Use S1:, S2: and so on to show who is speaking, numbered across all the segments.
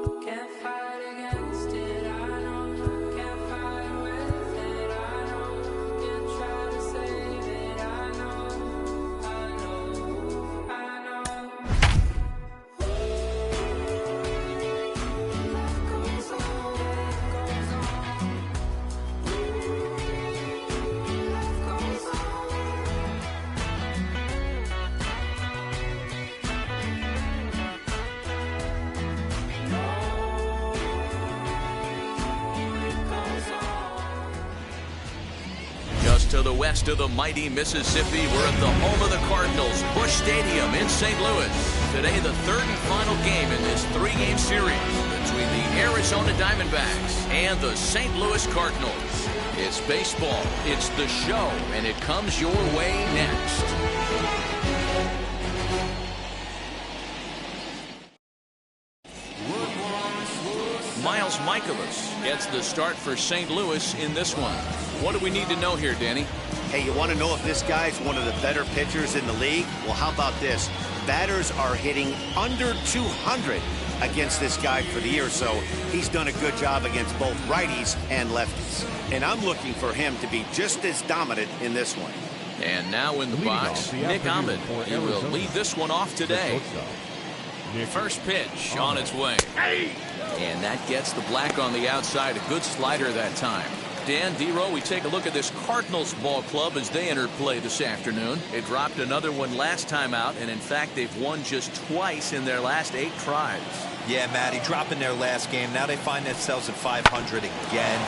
S1: Can't fight against it, I know. Can't fight with it, I know. Can't try to save it, I know. I know, I know. Life goes on, life goes on. Life goes on.
S2: Just to the west of the mighty Mississippi, we're at the home of the Cardinals, Busch Stadium in St. Louis. Today, the third and final game in this three-game series between the Arizona Diamondbacks and the St. Louis Cardinals. It's baseball, it's the show, and it comes your way next. Miles Michaelis gets the start for St. Louis in this one. What do we need to know here, Danny?
S3: Hey, you want to know if this guy's one of the better pitchers in the league? Well, how about this? Batters are hitting under 200 against this guy for the year, so he's done a good job against both righties and lefties. And I'm looking for him to be just as dominant in this one.
S2: And now in the box, Nick Ahmed. He will lead this one off today. First pitch on its way. And that gets the black on the outside. A good slider that time. Dan, D-Row, we take a look at this Cardinals ball club as they enter play this afternoon. They dropped another one last time out, and in fact, they've won just twice in their last 8 tries.
S4: Yeah, Matty, dropping their last game. Now they find themselves at 500 again.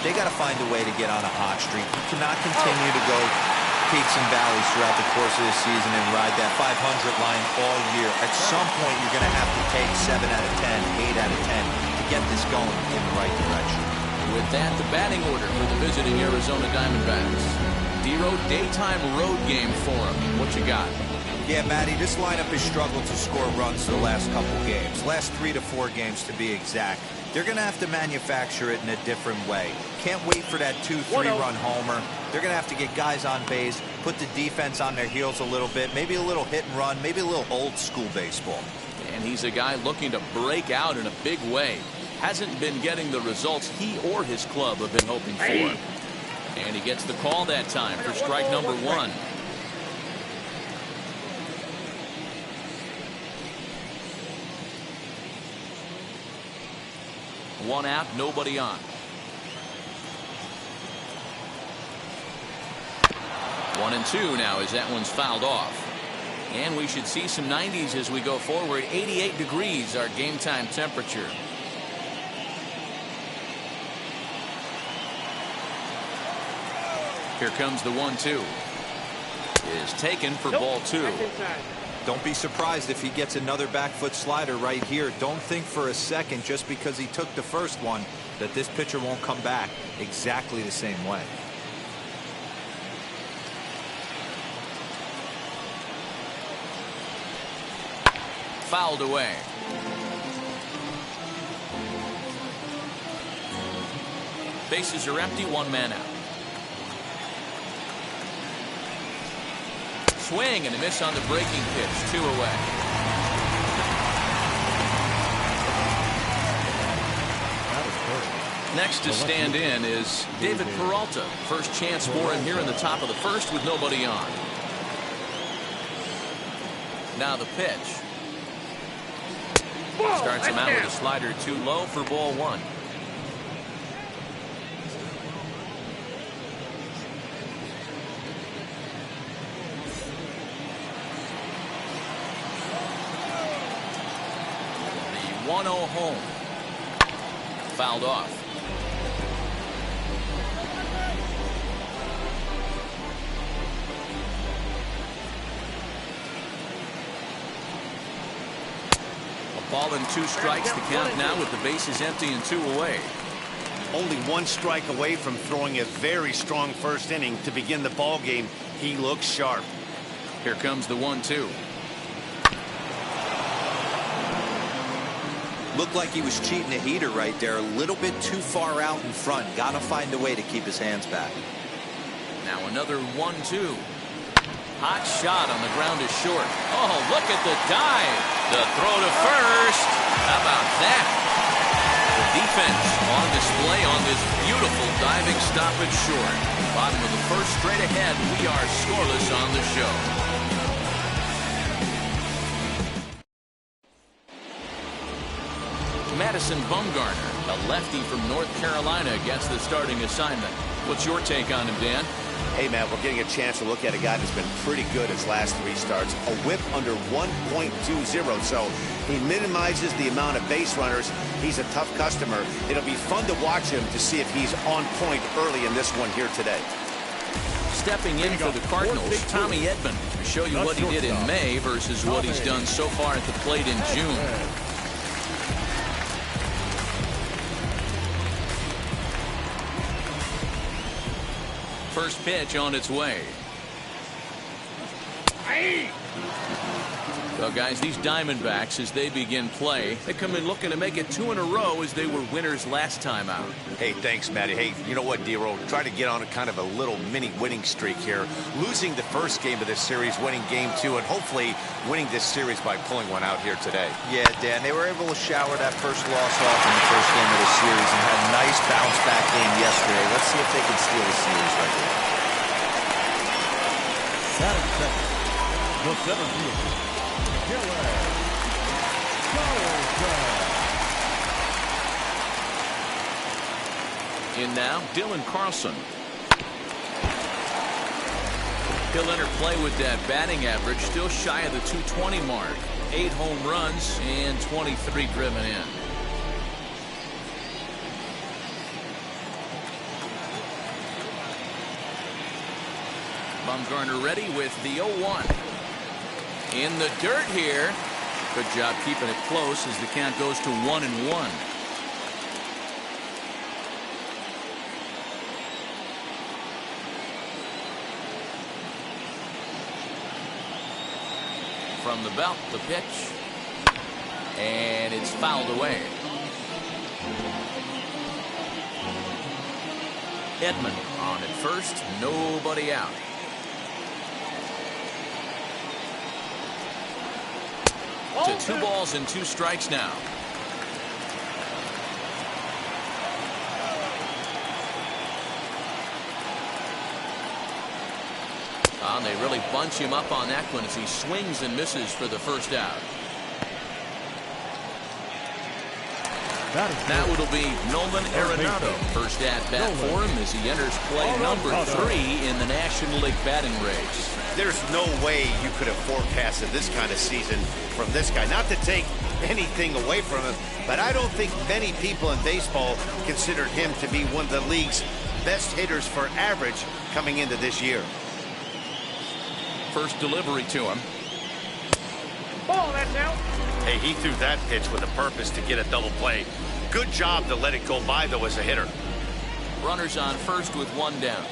S4: They got to find a way to get on a hot streak. You cannot continue to go peaks and valleys throughout the course of the season and ride that 500 line all year. At some point, you're going to have to take 7 out of 10, 8 out of 10 to get this going in the right direction.
S2: With that, the batting order for the visiting Arizona Diamondbacks. D-Row, daytime road game for them. What you got?
S4: Yeah, Matty, this lineup has struggled to score runs the last couple games. Last 3 to 4 games to be exact. They're going to have to manufacture it in a different way. Can't wait for that 2-3 run homer. They're going to have to get guys on base, put the defense on their heels a little bit, maybe a little hit and run, maybe a little old school baseball.
S2: And he's a guy looking to break out in a big way. Hasn't been getting the results he or his club have been hoping for. And he gets the call that time for strike number 1. One out, nobody on. 1-2 now as that one's fouled off. And we should see some 90s as we go forward. 88 degrees our game time temperature. Here comes the 1-2. Is taken for ball 2.
S4: Don't be surprised if he gets another back foot slider right here. Don't think for a second, just because he took the first one, that this pitcher won't come back exactly the same way.
S2: Fouled away. Bases are empty, 1 man out. Swing and a miss on the breaking pitch. 2 away. Next to stand in is David Peralta. First chance for him here in the top of the first with nobody on. Now the pitch. Starts him out with a slider too low for ball 1. The 1-0 home. Fouled off. Ball and 2 strikes. The count now with the bases empty and 2 away.
S3: Only 1 strike away from throwing a very strong first inning to begin the ball game. He looks sharp.
S2: Here comes the 1-2.
S4: Looked like he was cheating a heater right there. A little bit too far out in front. Got to find a way to keep his hands back.
S2: Now another 1-2. Hot shot on the ground is short. Oh, look at the dive. The throw to first. How about that? The defense on display on this beautiful diving stoppage short. Bottom of the first, straight ahead. We are scoreless on the show. Madison Bumgarner, a lefty from North Carolina, gets the starting assignment. What's your take on him, Dan?
S3: Hey, man, we're getting a chance to look at a guy that's been pretty good his last 3 starts. A whip under 1.20, so he minimizes the amount of base runners. He's a tough customer. It'll be fun to watch him to see if he's on point early in this one here today.
S2: Stepping in for the Cardinals, Tommy Edman, to show you what he did in May versus what he's done so far at the plate in June. First pitch on its way. Well, guys, these Diamondbacks, as they begin play, they come in looking to make it 2 in a row as they were winners last time out.
S3: Hey, thanks, Matty. Hey, you know what, D-Roll? Try to get on a kind of a little mini winning streak here. Losing the first game of this series, winning game 2, and hopefully winning this series by pulling one out here today.
S4: Yeah, Dan, they were able to shower that first loss off in the first game of the series and had a nice bounce-back game yesterday. Let's see if they can steal the series right here.
S5: Batting second, the center fielder,
S2: In now, Dylan Carlson. He'll enter play with that batting average, still shy of the 220 mark. 8 home runs and 23 driven in. Bumgarner ready with the 0-1. In the dirt here. Good job keeping it close as the count goes to 1-1. From the belt, the pitch. And it's fouled away. Edman on at first, nobody out. To 2 balls and 2 strikes now. And they really bunch him up on that one as he swings and misses for the first out. Now it'll be Nolan Arenado. First at bat for him as he enters play number 3 in the National League batting race.
S3: There's no way you could have forecasted this kind of season from this guy. Not to take anything away from him, but I don't think many people in baseball considered him to be one of the league's best hitters for average coming into this year.
S2: First delivery to him.
S6: Ball, that's out.
S3: Hey, he threw that pitch with a purpose to get a double play. Good job to let it go by, though, as a hitter.
S2: Runners on first with 1 down.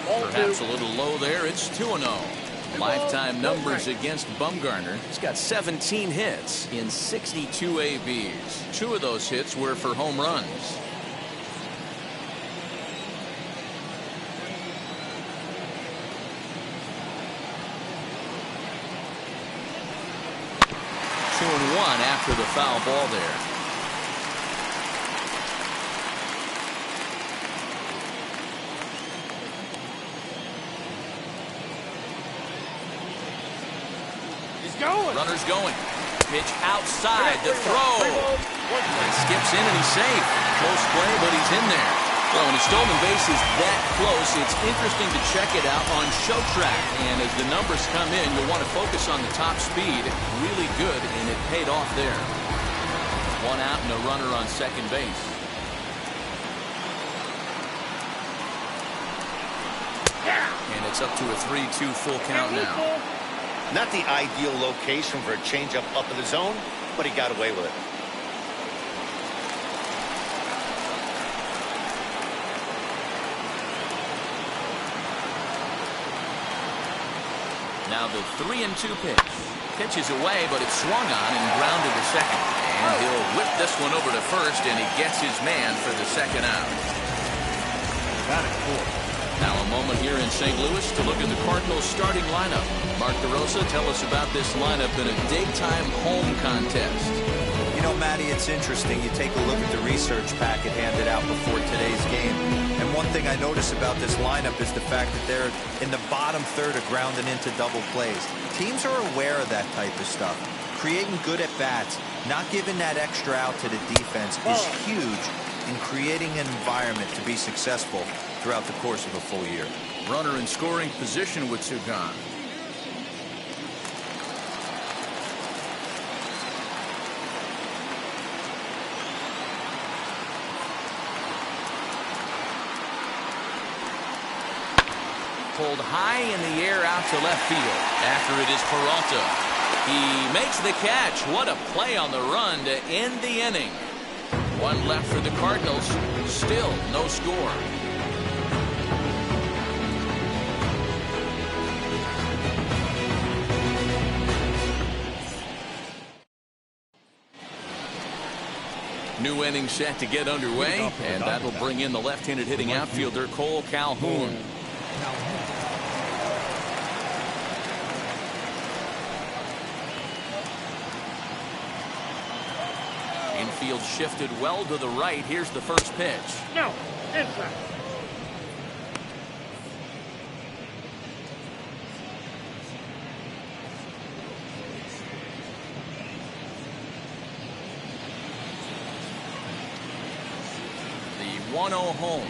S2: Perhaps a little low there. It's 2-0. Lifetime numbers against Bumgarner. He's got 17 hits in 62 ABs. 2 of those hits were for home runs. Two and 1 after the foul ball there. Runners going. Pitch outside. The throw. He skips in and he's safe. Close play, but he's in there. Well, when a stolen base is that close, it's interesting to check it out on show track. And as the numbers come in, you'll want to focus on the top speed. Really good, and it paid off there. 1 out and a runner on second base. And it's up to a 3-2 full count now.
S3: Not the ideal location for a changeup up in the zone, but he got away with it.
S2: Now the 3-2 pitch. Pitches away, but it's swung on and grounded to second. And he'll whip this one over to first, and he gets his man for the second out.
S5: Batting fourth.
S2: Now a moment here in St. Louis to look at the Cardinals starting lineup. Mark DeRosa, tell us about this lineup in a daytime home contest.
S4: You know, Matty, it's interesting. You take a look at the research packet handed out before today's game. And one thing I notice about this lineup is the fact that they're in the bottom third of grounding into double plays. Teams are aware of that type of stuff. Creating good at-bats, not giving that extra out to the defense is huge in creating an environment to be successful throughout the course of a full year.
S2: Runner in scoring position with two gone. Pulled high in the air out to left field. After it is Peralta. He makes the catch. What a play on the run to end the inning. One left for the Cardinals. Still no score. New inning set to get underway, and that'll bring in the left-handed hitting outfielder Cole Calhoun. Infield shifted well to the right. Here's the first pitch.
S6: No, inside.
S2: The 1-0 home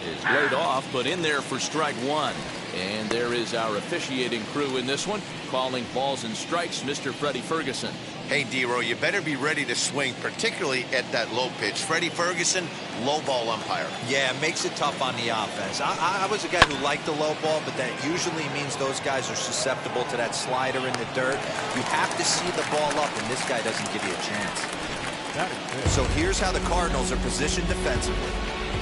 S2: is laid off, but in there for strike one. And there is our officiating crew in this one, calling balls and strikes, Mr. Freddie Ferguson.
S3: Hey, D-Row, you better be ready to swing, particularly at that low pitch. Freddie Ferguson, low ball umpire.
S4: Yeah, it makes it tough on the offense. I was a guy who liked the low ball, but that usually means those guys are susceptible to that slider in the dirt. You have to see the ball up, and this guy doesn't give you a chance. So here's how the Cardinals are positioned defensively.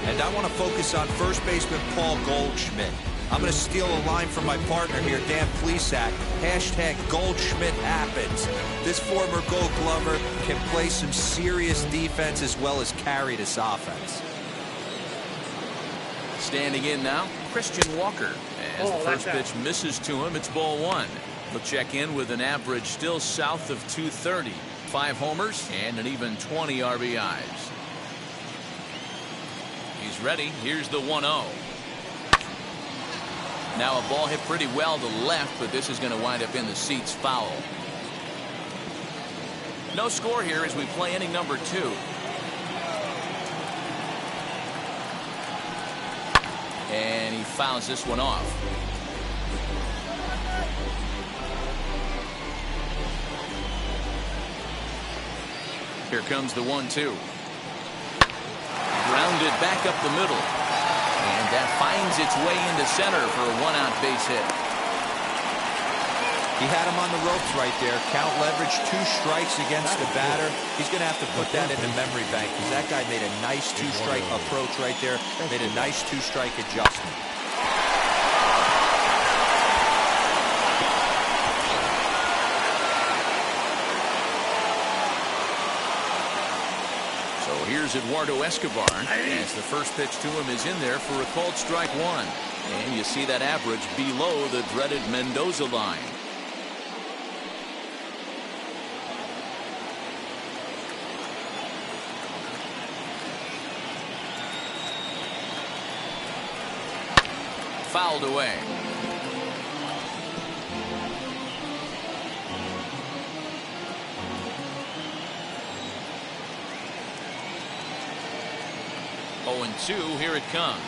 S4: And I want to focus on first baseman Paul Goldschmidt. I'm going to steal a line from my partner here, Dan Plesac. Hashtag Goldschmidt happens. This former Gold Glover can play some serious defense as well as carry this offense.
S2: Standing in now, Christian Walker. As the first pitch misses to him, it's ball one. He'll check in with an average still south of 230. 5 homers and an even 20 RBIs. He's ready. Here's the 1-0. Now a ball hit pretty well to left, but this is going to wind up in the seats foul. No score here as we play inning number 2. And he fouls this one off. Here comes the 1-2. Grounded back up the middle. And that finds its way into center for a 1-out base hit.
S4: He had him on the ropes right there. Count leverage, 2 strikes against the batter. He's going to have to put that in the memory bank because that guy made a nice 2-strike approach right there. Made a nice 2-strike adjustment.
S2: Here's Eduardo Escobar as the first pitch to him is in there for a called strike one. And you see that average below the dreaded Mendoza line. Fouled away. Oh, and 2, here it comes.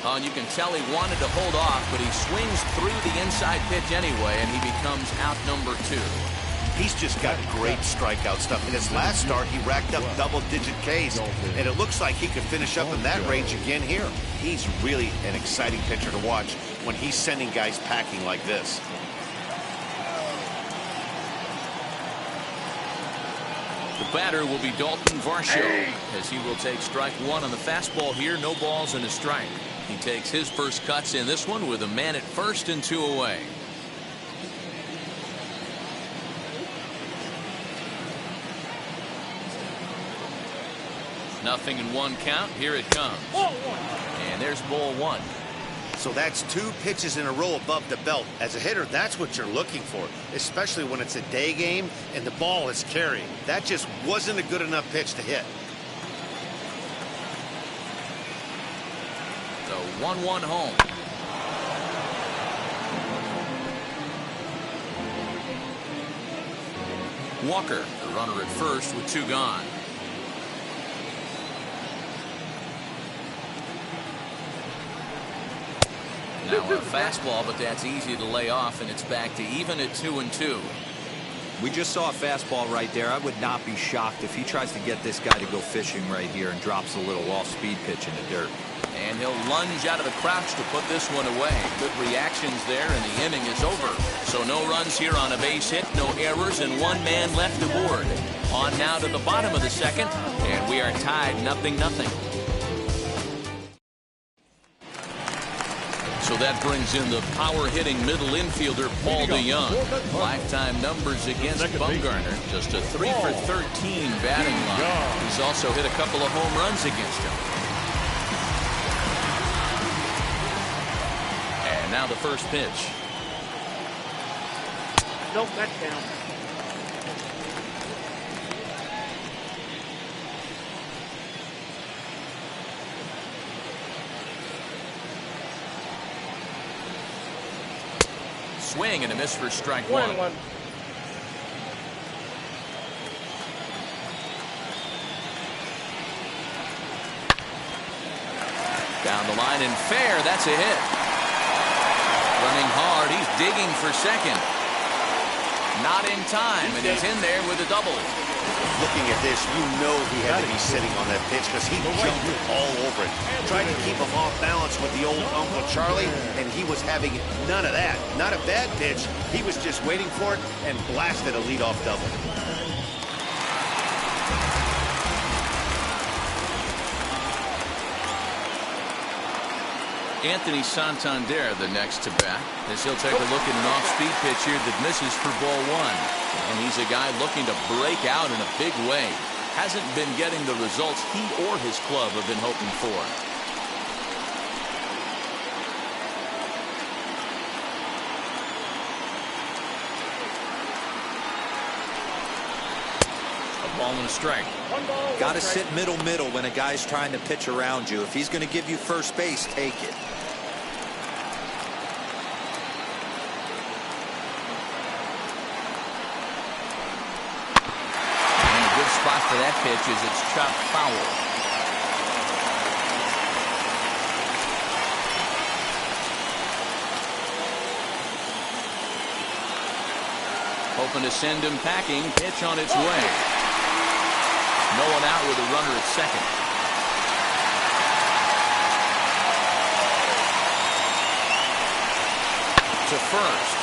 S2: Oh, and you can tell he wanted to hold off, but he swings through the inside pitch anyway, and he becomes out number 2.
S3: He's just got great strikeout stuff. In his last start, he racked up double-digit Ks, and it looks like he could finish up in that range again here. He's really an exciting pitcher to watch when he's sending guys packing like this.
S2: The batter will be Dalton Varsho as he will take strike one on the fastball here. No balls and a strike. He takes his first cuts in this one with a man at first and 2 away. Nothing in 1 count. Here it comes. And there's ball 1.
S3: So that's 2 pitches in a row above the belt. As a hitter, that's what you're looking for, especially when it's a day game and the ball is carrying. That just wasn't a good enough pitch to hit.
S2: The 1-1 home. Walker, the runner at first with 2 gone. Now a fastball, but that's easy to lay off, and it's back to even at 2-2.
S4: We just saw a fastball right there. I would not be shocked if he tries to get this guy to go fishing right here and drops a little off-speed pitch in the dirt.
S2: And he'll lunge out of the crouch to put this one away. Good reactions there, and the inning is over. So no runs here on a base hit, no errors, and 1 man left aboard. On now to the bottom of the 2nd, and we are tied 0-0. So that brings in the power-hitting middle infielder, Paul DeYoung. Lifetime numbers against Bumgarner. Just a 3 for 13 batting line. He's also hit a couple of home runs against him. And now the first pitch.
S6: Nope, that's down.
S2: Swing and a miss for strike 1.
S6: 1-1.
S2: Down the line and fair. That's a hit. Running hard. He's digging for second. Not in time, and he's in there with a double.
S3: Looking at this, you know he had to be sitting on that pitch because he jumped all over it. Tried to keep him off balance with the old Uncle Charlie, and he was having none of that. Not a bad pitch. He was just waiting for it and blasted a leadoff double.
S2: Anthony Santander the next to bat, as he'll take a look at an off-speed pitch here that misses for ball 1. And he's a guy looking to break out in a big way. Hasn't been getting the results he or his club have been hoping for. A ball and a strike.
S4: Got to sit middle when a guy's trying to pitch around you. If he's going to give you first base, take it.
S2: And a good spot for that pitch is it's chopped foul. Hoping to send him packing. Pitch on its way. No one out with a runner at second. To first.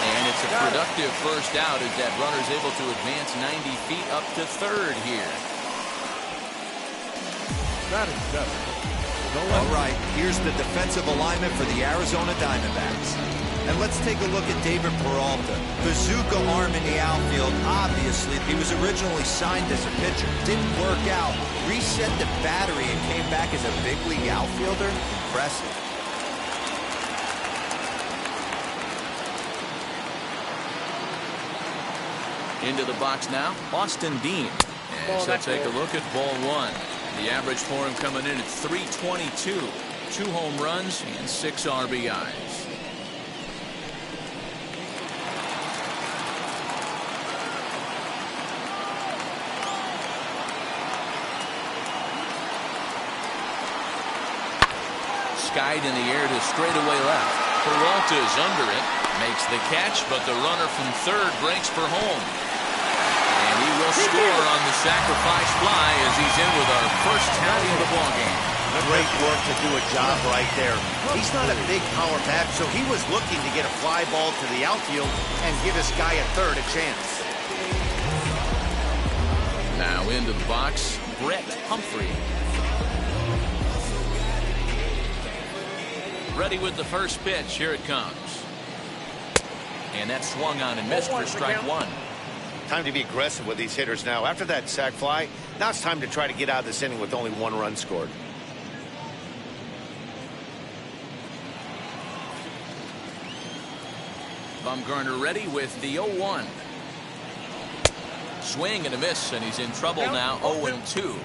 S2: And it's a productive first out as that runner's able to advance 90 feet up to third here.
S4: All right, here's the defensive alignment for the Arizona Diamondbacks. And let's take a look at David Peralta. Bazooka arm in the outfield. Obviously, he was originally signed as a pitcher. Didn't work out. Reset the battery and came back as a big league outfielder. Impressive.
S2: Into the box now, Austin Dean. And so take a look at ball 1. The average for him coming in at .322. 2 home runs and 6 RBIs. Skied in the air to straightaway left. Peralta is under it, makes the catch, but the runner from third breaks for home. And he will score on the sacrifice fly as he's in with our first tally of the ballgame.
S3: Great work to do a job right there. He's not a big power bat, so he was looking to get a fly ball to the outfield and give this guy at third a chance.
S2: Now into the box, Brett Humphrey. Ready with the first pitch. Here it comes. And that swung on and missed for strike one.
S3: Time to be aggressive with these hitters now. After that sac fly, now it's time to try to get out of this inning with only 1 run scored.
S2: Bumgarner ready with the 0-1. Swing and a miss, and he's in trouble now. 0-2.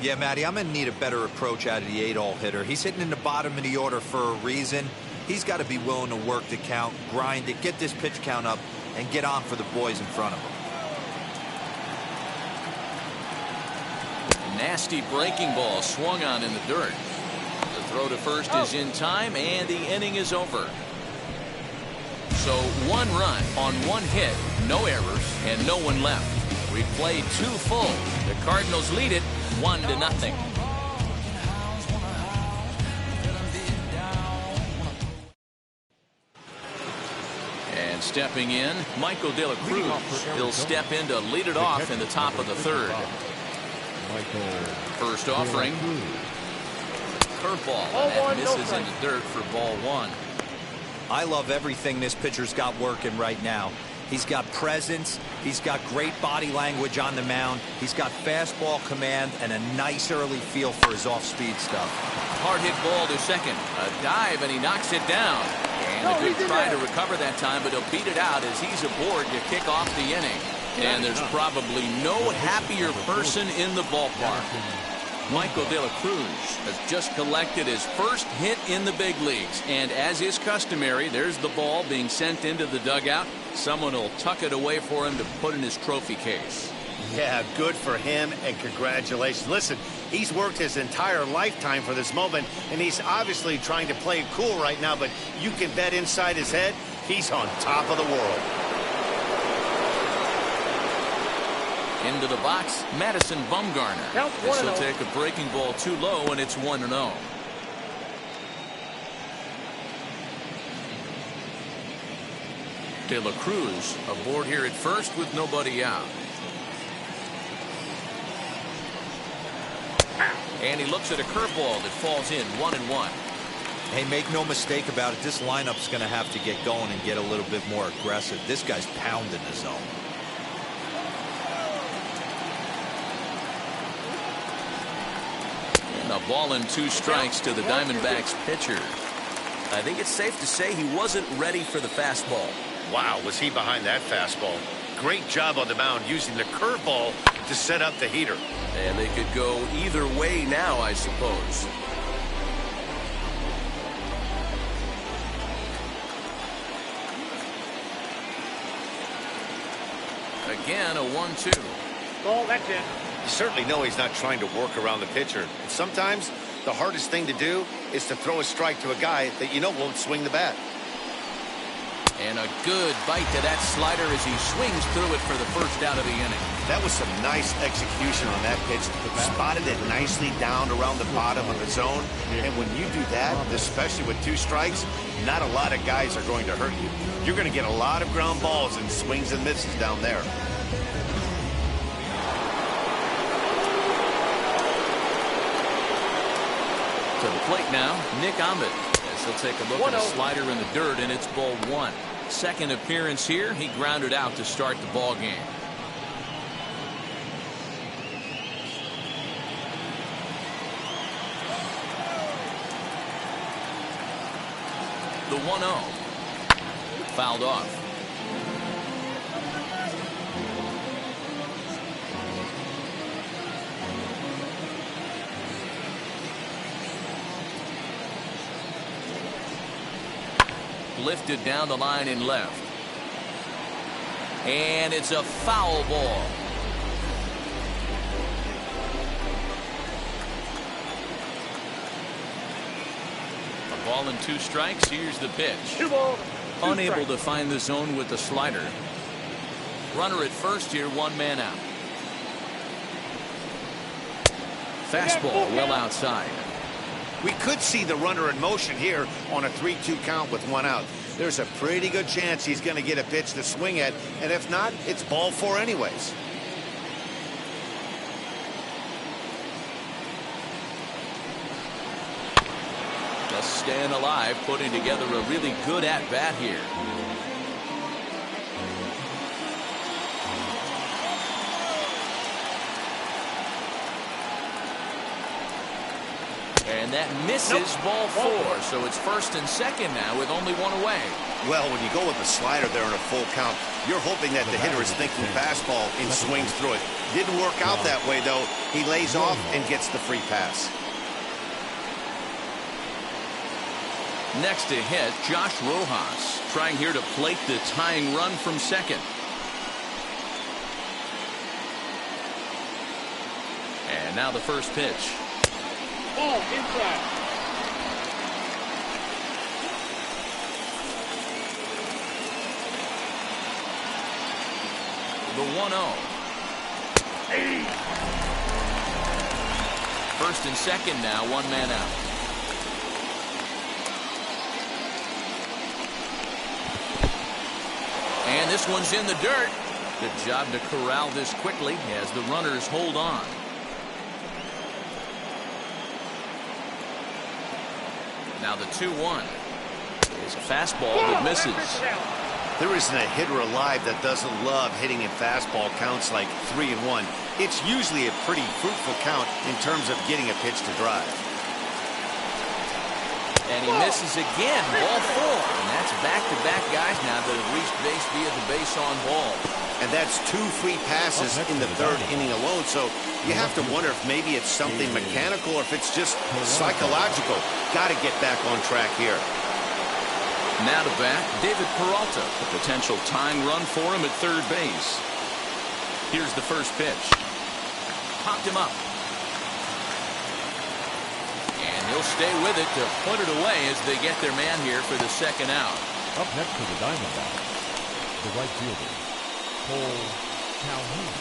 S4: Yeah, Matty, I'm going to need a better approach out of the 8-hole hitter. He's hitting in the bottom of the order for a reason. He's got to be willing to work the count, grind it, get this pitch count up, and get on for the boys in front of him.
S2: Nasty breaking ball swung on in the dirt. The throw to first is in time, and the inning is over. So 1 run on 1 hit, no errors, and no one left. We played 2 full. The Cardinals lead it 1-0. And stepping in, Michael De La Cruz. He'll step in to lead it off in the top of the 3rd. First offering. Curveball. That misses in the dirt for ball 1.
S4: I love everything this pitcher's got working right now. He's got presence. He's got great body language on the mound. He's got fastball command and a nice early feel for his off-speed stuff.
S2: Hard hit ball to second. A dive, and he knocks it down. And a good try to recover that time, but he'll beat it out as he's aboard to kick off the inning. And there's probably no happier person in the ballpark. Michael De La Cruz has just collected his first hit in the big leagues. And as is customary, there's the ball being sent into the dugout. Someone will tuck it away for him to put in his trophy case.
S3: Yeah, good for him, and congratulations. Listen, he's worked his entire lifetime for this moment, and he's obviously trying to play it cool right now, but you can bet inside his head, he's on top of the world.
S2: Into the box, Madison Bumgarner. This will take a breaking ball too low, and it's 1-0. De La Cruz aboard here at first with nobody out. And he looks at a curveball that falls in, 1-1.
S4: Hey, make no mistake about it. This lineup's going to have to get going and get a little bit more aggressive. This guy's pounding the zone.
S2: A ball and 2 strikes to the Diamondbacks pitcher. I think it's safe to say he wasn't ready for the fastball.
S3: Wow, was he behind that fastball. Great job on the mound using the curveball to set up the heater.
S2: And they could go either way now, I suppose. Again, a 1-2.
S6: Ball, that's it.
S3: You certainly know he's not trying to work around the pitcher. And sometimes the hardest thing to do is to throw a strike to a guy that you know won't swing the bat.
S2: And a good bite to that slider as he swings through it for the first out of the inning.
S3: That was some nice execution on that pitch. Spotted it nicely down around the bottom of the zone. And when you do that, especially with 2 strikes, not a lot of guys are going to hurt you. You're going to get a lot of ground balls and swings and misses down there.
S2: To the plate now, Nick Ahmed. As he'll take a look at a slider in the dirt, and it's ball 1. Second appearance here. He grounded out to start the ball game. The 1-0. Fouled off. Lifted down the line in left. And it's a foul ball. A ball and 2 strikes. Here's the pitch.
S6: 2 balls, 2
S2: Unable
S6: strikes.
S2: to find the zone with the slider. Runner at first here, 1 man out. Fastball well outside.
S3: We could see the runner in motion here on a 3-2 count with 1 out. There's a pretty good chance he's going to get a pitch to swing at, and if not, it's ball 4 anyways.
S2: The staying alive, putting together a really good at-bat here. And that misses ball 4. So it's first and second now with only one away.
S3: Well, when you go with the slider there in a full count, you're hoping that the hitter is thinking fastball and swings through it. Didn't work out that way, though. He lays off and gets the free pass.
S2: Next to hit, Josh Rojas, trying here to plate the tying run from second. And now the first pitch.
S6: Ball inside.
S2: The 1-0. First and second now, one man out. And this one's in the dirt. Good job to corral this quickly as the runners hold on. Now the 2-1 is a fastball that misses.
S3: There isn't a hitter alive that doesn't love hitting in fastball counts like 3-1. It's usually a pretty fruitful count in terms of getting a pitch to drive.
S2: And he misses again, ball 4. And that's back-to-back guys now that have reached base via the base on ball.
S3: And that's 2 free passes in the 3rd inning alone. So you have to wonder if maybe it's something mechanical or if it's just psychological. Got to get back on track here.
S2: Now to bat, David Peralta. A potential tying run for him at third base. Here's the first pitch. Popped him up. And he'll stay with it to put it away as they get their man here for the second out.
S5: Up next for the Diamondbacks, the right fielder, Cole Calhoun.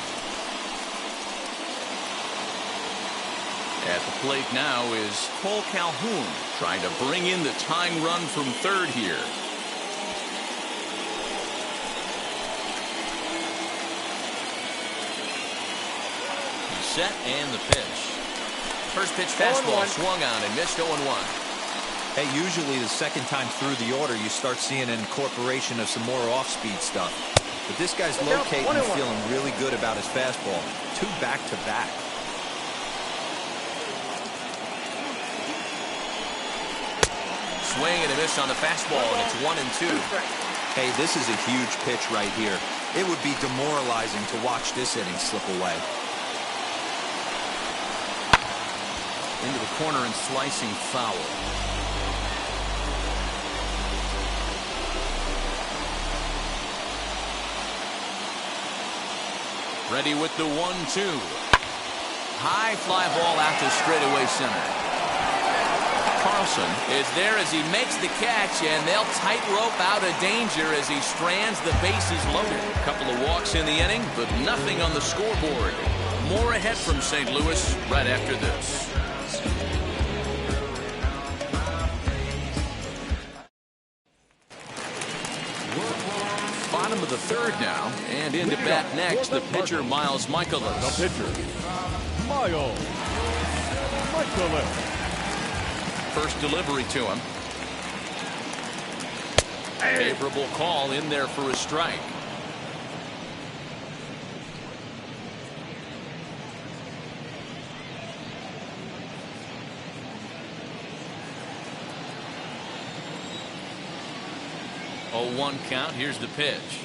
S2: At the plate now is Cole Calhoun, trying to bring in the tying run from third here. He's set and the pitch. First pitch fastball swung on and missed 0-1.
S4: Hey, usually the second time through the order you start seeing an incorporation of some more off-speed stuff. But this guy's locating and feeling really good about his fastball. 2 back-to-back.
S2: Swing and a miss on the fastball, and it's 1-2.
S4: Hey, this is a huge pitch right here. It would be demoralizing to watch this inning slip away.
S2: Into the corner and slicing foul. Ready with the 1-2. High fly ball out to straightaway center. Carlson is there as he makes the catch, and they'll tightrope out of danger as he strands the bases loaded. A couple of walks in the inning, but nothing on the scoreboard. More ahead from St. Louis right after this. Bottom of the 3rd now, and into bat next, the pitcher Miles Michaelis.
S5: The pitcher, Miles Michaelis.
S2: First delivery to him. Favorable call in there for a strike. Oh, 1 count. Here's the pitch.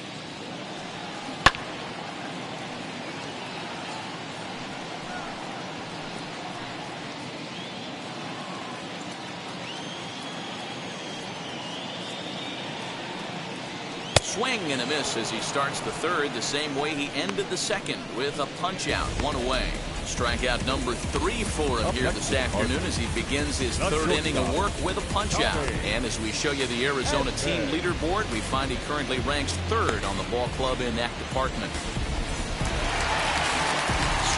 S2: Swing and a miss as he starts the 3rd the same way he ended the 2nd with a punch out, 1 away. Strikeout number 3 for him here this afternoon as he begins his 3rd inning of work with a punch out. And as we show you the Arizona team leaderboard, we find he currently ranks 3rd on the ball club in that department.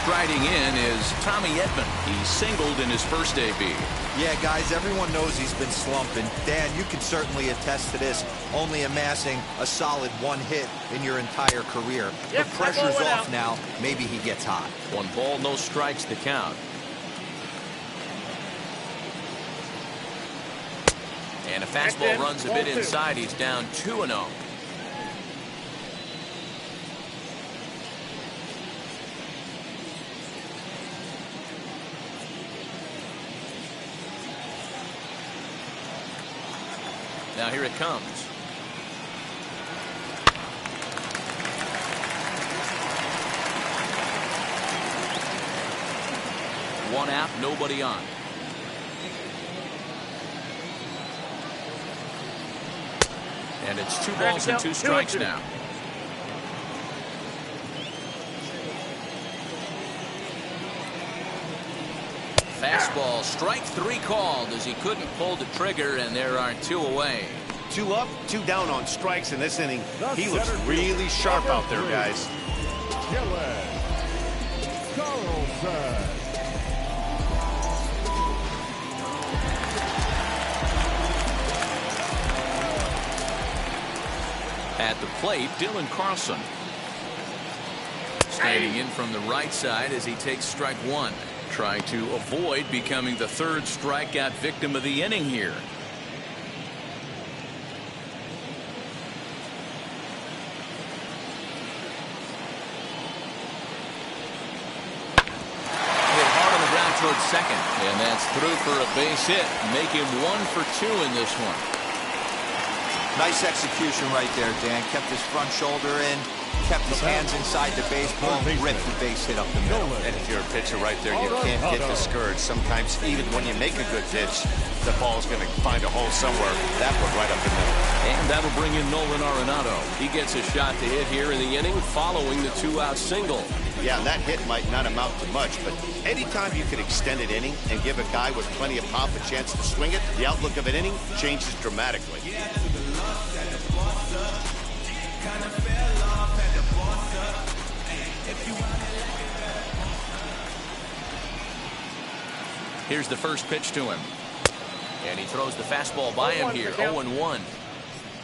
S2: Striding in is Tommy Edman. He singled in his first AB.
S4: Yeah, guys, everyone knows he's been slumping. Dan, you can certainly attest to this, only amassing a solid 1 hit in your entire career. The pressure's off now. Maybe he gets hot.
S2: 1 ball, no strikes to count. And a fastball runs a bit inside. He's down 2-0. Now here it comes. One out, nobody on. And it's 2 balls and 2 strikes now. Fastball, strike 3 called as he couldn't pull the trigger, and there are 2 away.
S3: 2 up, 2 down on strikes in this inning. He looks really sharp out there, guys.
S2: At the plate, Dylan Carlson. Standing in from the right side as he takes strike 1. Trying to avoid becoming the 3rd strikeout victim of the inning here. Hit hard on the ground towards second, and that's through for a base hit. Make him 1 for 2 in this one.
S4: Nice execution right there, Dan. Kept his front shoulder in, kept his hands inside the baseball, ripped the base hit up the middle.
S3: And if you're a pitcher right there, you can't get discouraged. Sometimes even when you make a good pitch, the ball's going to find a hole somewhere. That one right up the middle.
S2: And that'll bring in Nolan Arenado. He gets a shot to hit here in the inning following the 2-out single.
S3: Yeah, that hit might not amount to much, but anytime you can extend an inning and give a guy with plenty of pop a chance to swing it, the outlook of an inning changes dramatically.
S2: Here's the first pitch to him. And he throws the fastball by him here, 0-1.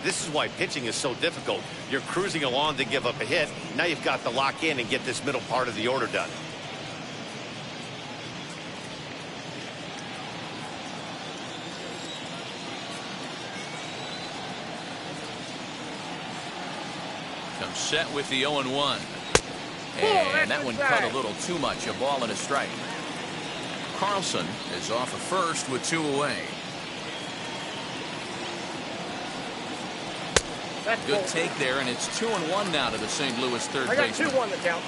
S3: This is why pitching is so difficult. You're cruising along to give up a hit. Now you've got to lock in and get this middle part of the order done.
S2: Comes set with the 0-1. And that one cut a little too much. A ball and a strike. Carlson is off of first with 2 away. Good take there, and it's 2-1 now to the St. Louis third baseman.
S6: I got 2-1 to count.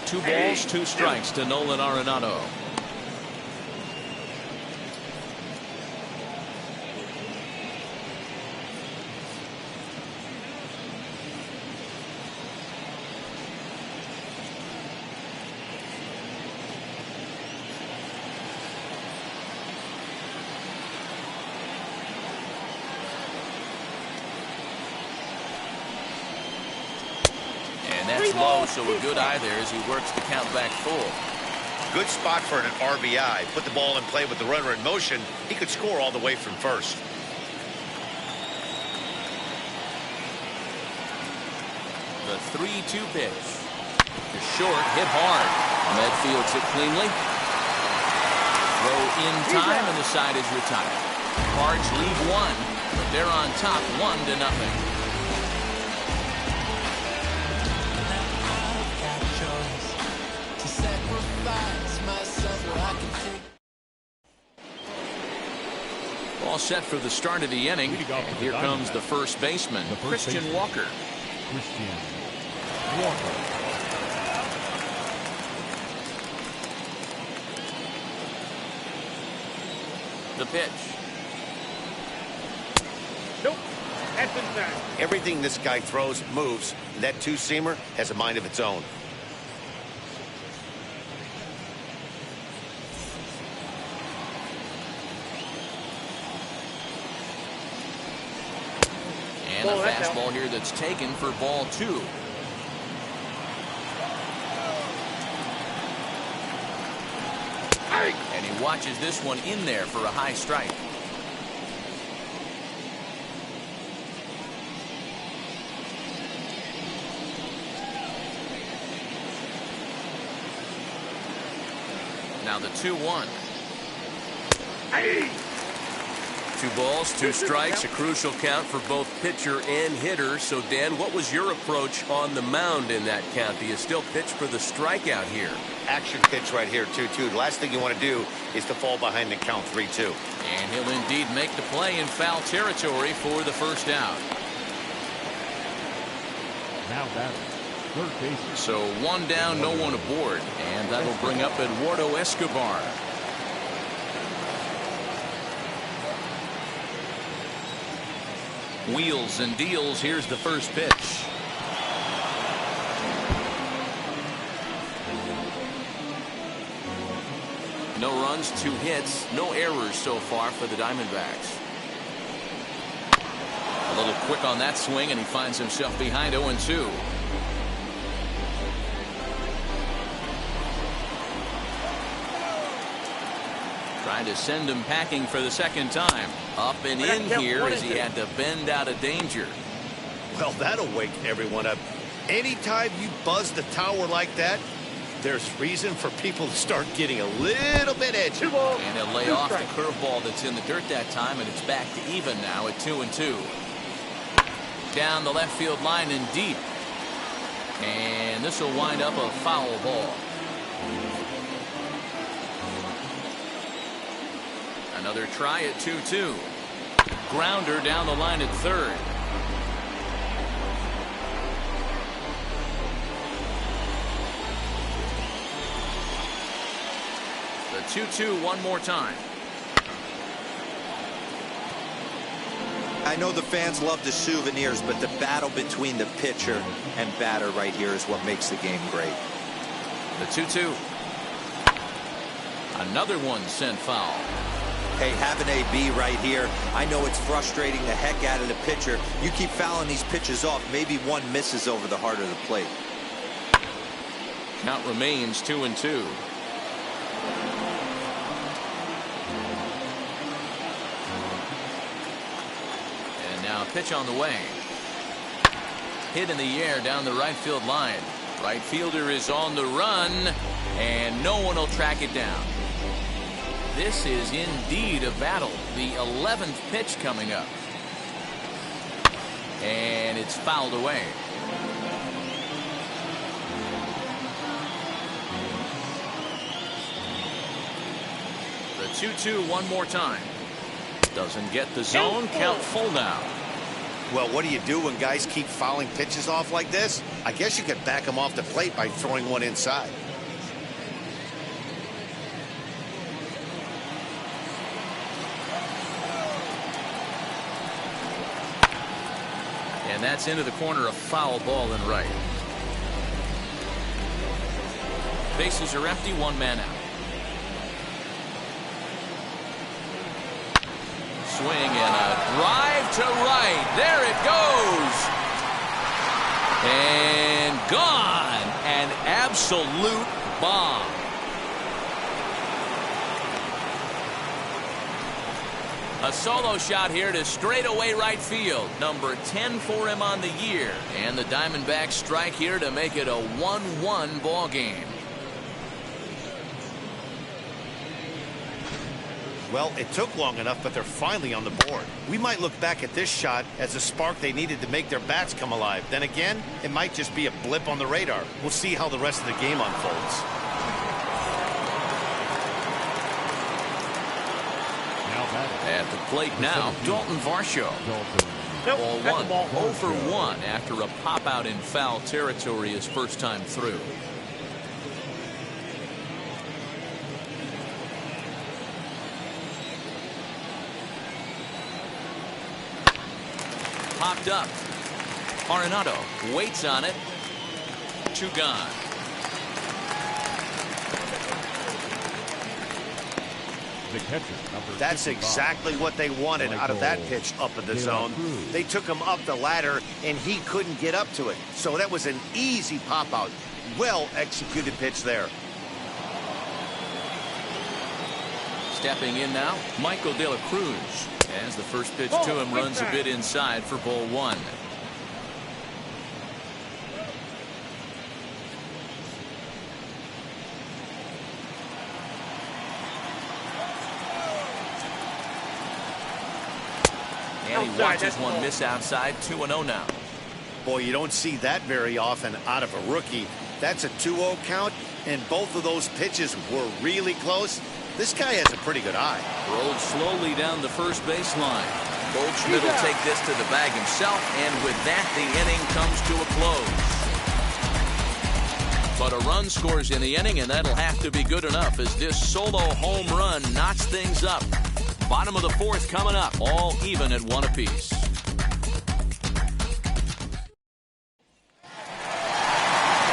S2: Two balls, 2 strikes to Nolan Arenado. That's low, so a good eye there as he works the count back full.
S3: Good spot for an RBI. Put the ball in play with the runner in motion. He could score all the way from first.
S2: The 3-2 pitch. The short, hit hard. Ahmed fields it cleanly. Throw in time, and the side is retired. Cards lead 1, but they're on top 1-0. All set for the start of the inning. And here comes the first baseman, Christian Walker. The pitch.
S6: Nope. That's inside.
S3: Everything this guy throws moves. That 2-seamer has a mind of its own.
S2: And a fastball here that's taken for ball 2. And he watches this one in there for a high strike. Now the 2-1. 2 balls, 2 strikes, a crucial count for both pitcher and hitter. So, Dan, what was your approach on the mound in that count? Do you still pitch for the strikeout here?
S3: Action pitch right here, 2-2. The last thing you want to do is to fall behind the count 3-2.
S2: And he'll indeed make the play in foul territory for the first out.
S5: Now batting, third baseman.
S2: So 1 down, no one aboard. And that'll bring up Eduardo Escobar. Wheels and deals. Here's the first pitch. No runs, 2 hits, no errors so far for the Diamondbacks. A little quick on that swing, and he finds himself behind 0-2. Trying to send him packing for the second time. Up and in here as he had to bend out of danger.
S3: Well, that'll wake everyone up. Anytime you buzz the tower like that, there's reason for people to start getting a little bit edgy.
S2: And he'll lay off the curveball that's in the dirt that time, and it's back to even now at 2-2. Down the left field line and deep. And this will wind up a foul ball. Another try at 2-2. Grounder down the line at third. The 2-2 one more time.
S4: I know the fans love the souvenirs, but the battle between the pitcher and batter right here is what makes the game great.
S2: The 2-2. Another one sent foul.
S4: Hey, have an AB right here. I know it's frustrating the heck out of the pitcher. You keep fouling these pitches off, maybe one misses over the heart of the plate.
S2: Count remains 2-2. And now a pitch on the way. Hit in the air down the right field line. Right fielder is on the run, and no one will track it down. This is indeed a battle. The 11th pitch coming up. And it's fouled away. The 2-2 one more time. Doesn't get the zone. Count full now.
S3: Well, what do you do when guys keep fouling pitches off like this? I guess you could back them off the plate by throwing one inside.
S2: And that's into the corner, a foul ball and right. Bases are empty, 1 man out. Swing and a drive to right. There it goes. And gone. An absolute bomb. A solo shot here to straightaway right field. Number 10 for him on the year. And the Diamondbacks strike here to make it a 1-1 ball game.
S3: Well, it took long enough, but they're finally on the board. We might look back at this shot as a spark they needed to make their bats come alive. Then again, it might just be a blip on the radar. We'll see how the rest of the game unfolds.
S2: At the plate now, Dalton Varsho. Ball 1, 0 for 1 after a pop out in foul territory his first time through. Popped up. Arenado waits on it. 2 gone.
S5: The catcher,
S3: That's exactly what they wanted out of that pitch up in the zone. They took him up the ladder, and he couldn't get up to it. So that was an easy pop-out. Well-executed pitch there.
S2: Stepping in now, Michael De La Cruz. As the first pitch to him runs a bit inside for ball 1. And he
S6: Outside,
S2: watches
S6: that's
S2: one
S6: ball.
S2: miss outside. 2-0 now.
S3: Boy, you don't see that very often out of a rookie. That's a 2-0 count, and both of those pitches were really close. This guy has a pretty good eye.
S2: Rolled slowly down the first baseline. Goldschmidt will take this to the bag himself, and with that, the inning comes to a close. But a run scores in the inning, and that'll have to be good enough as this solo home run knocks things up. Bottom of the fourth coming up, all even at 1 apiece.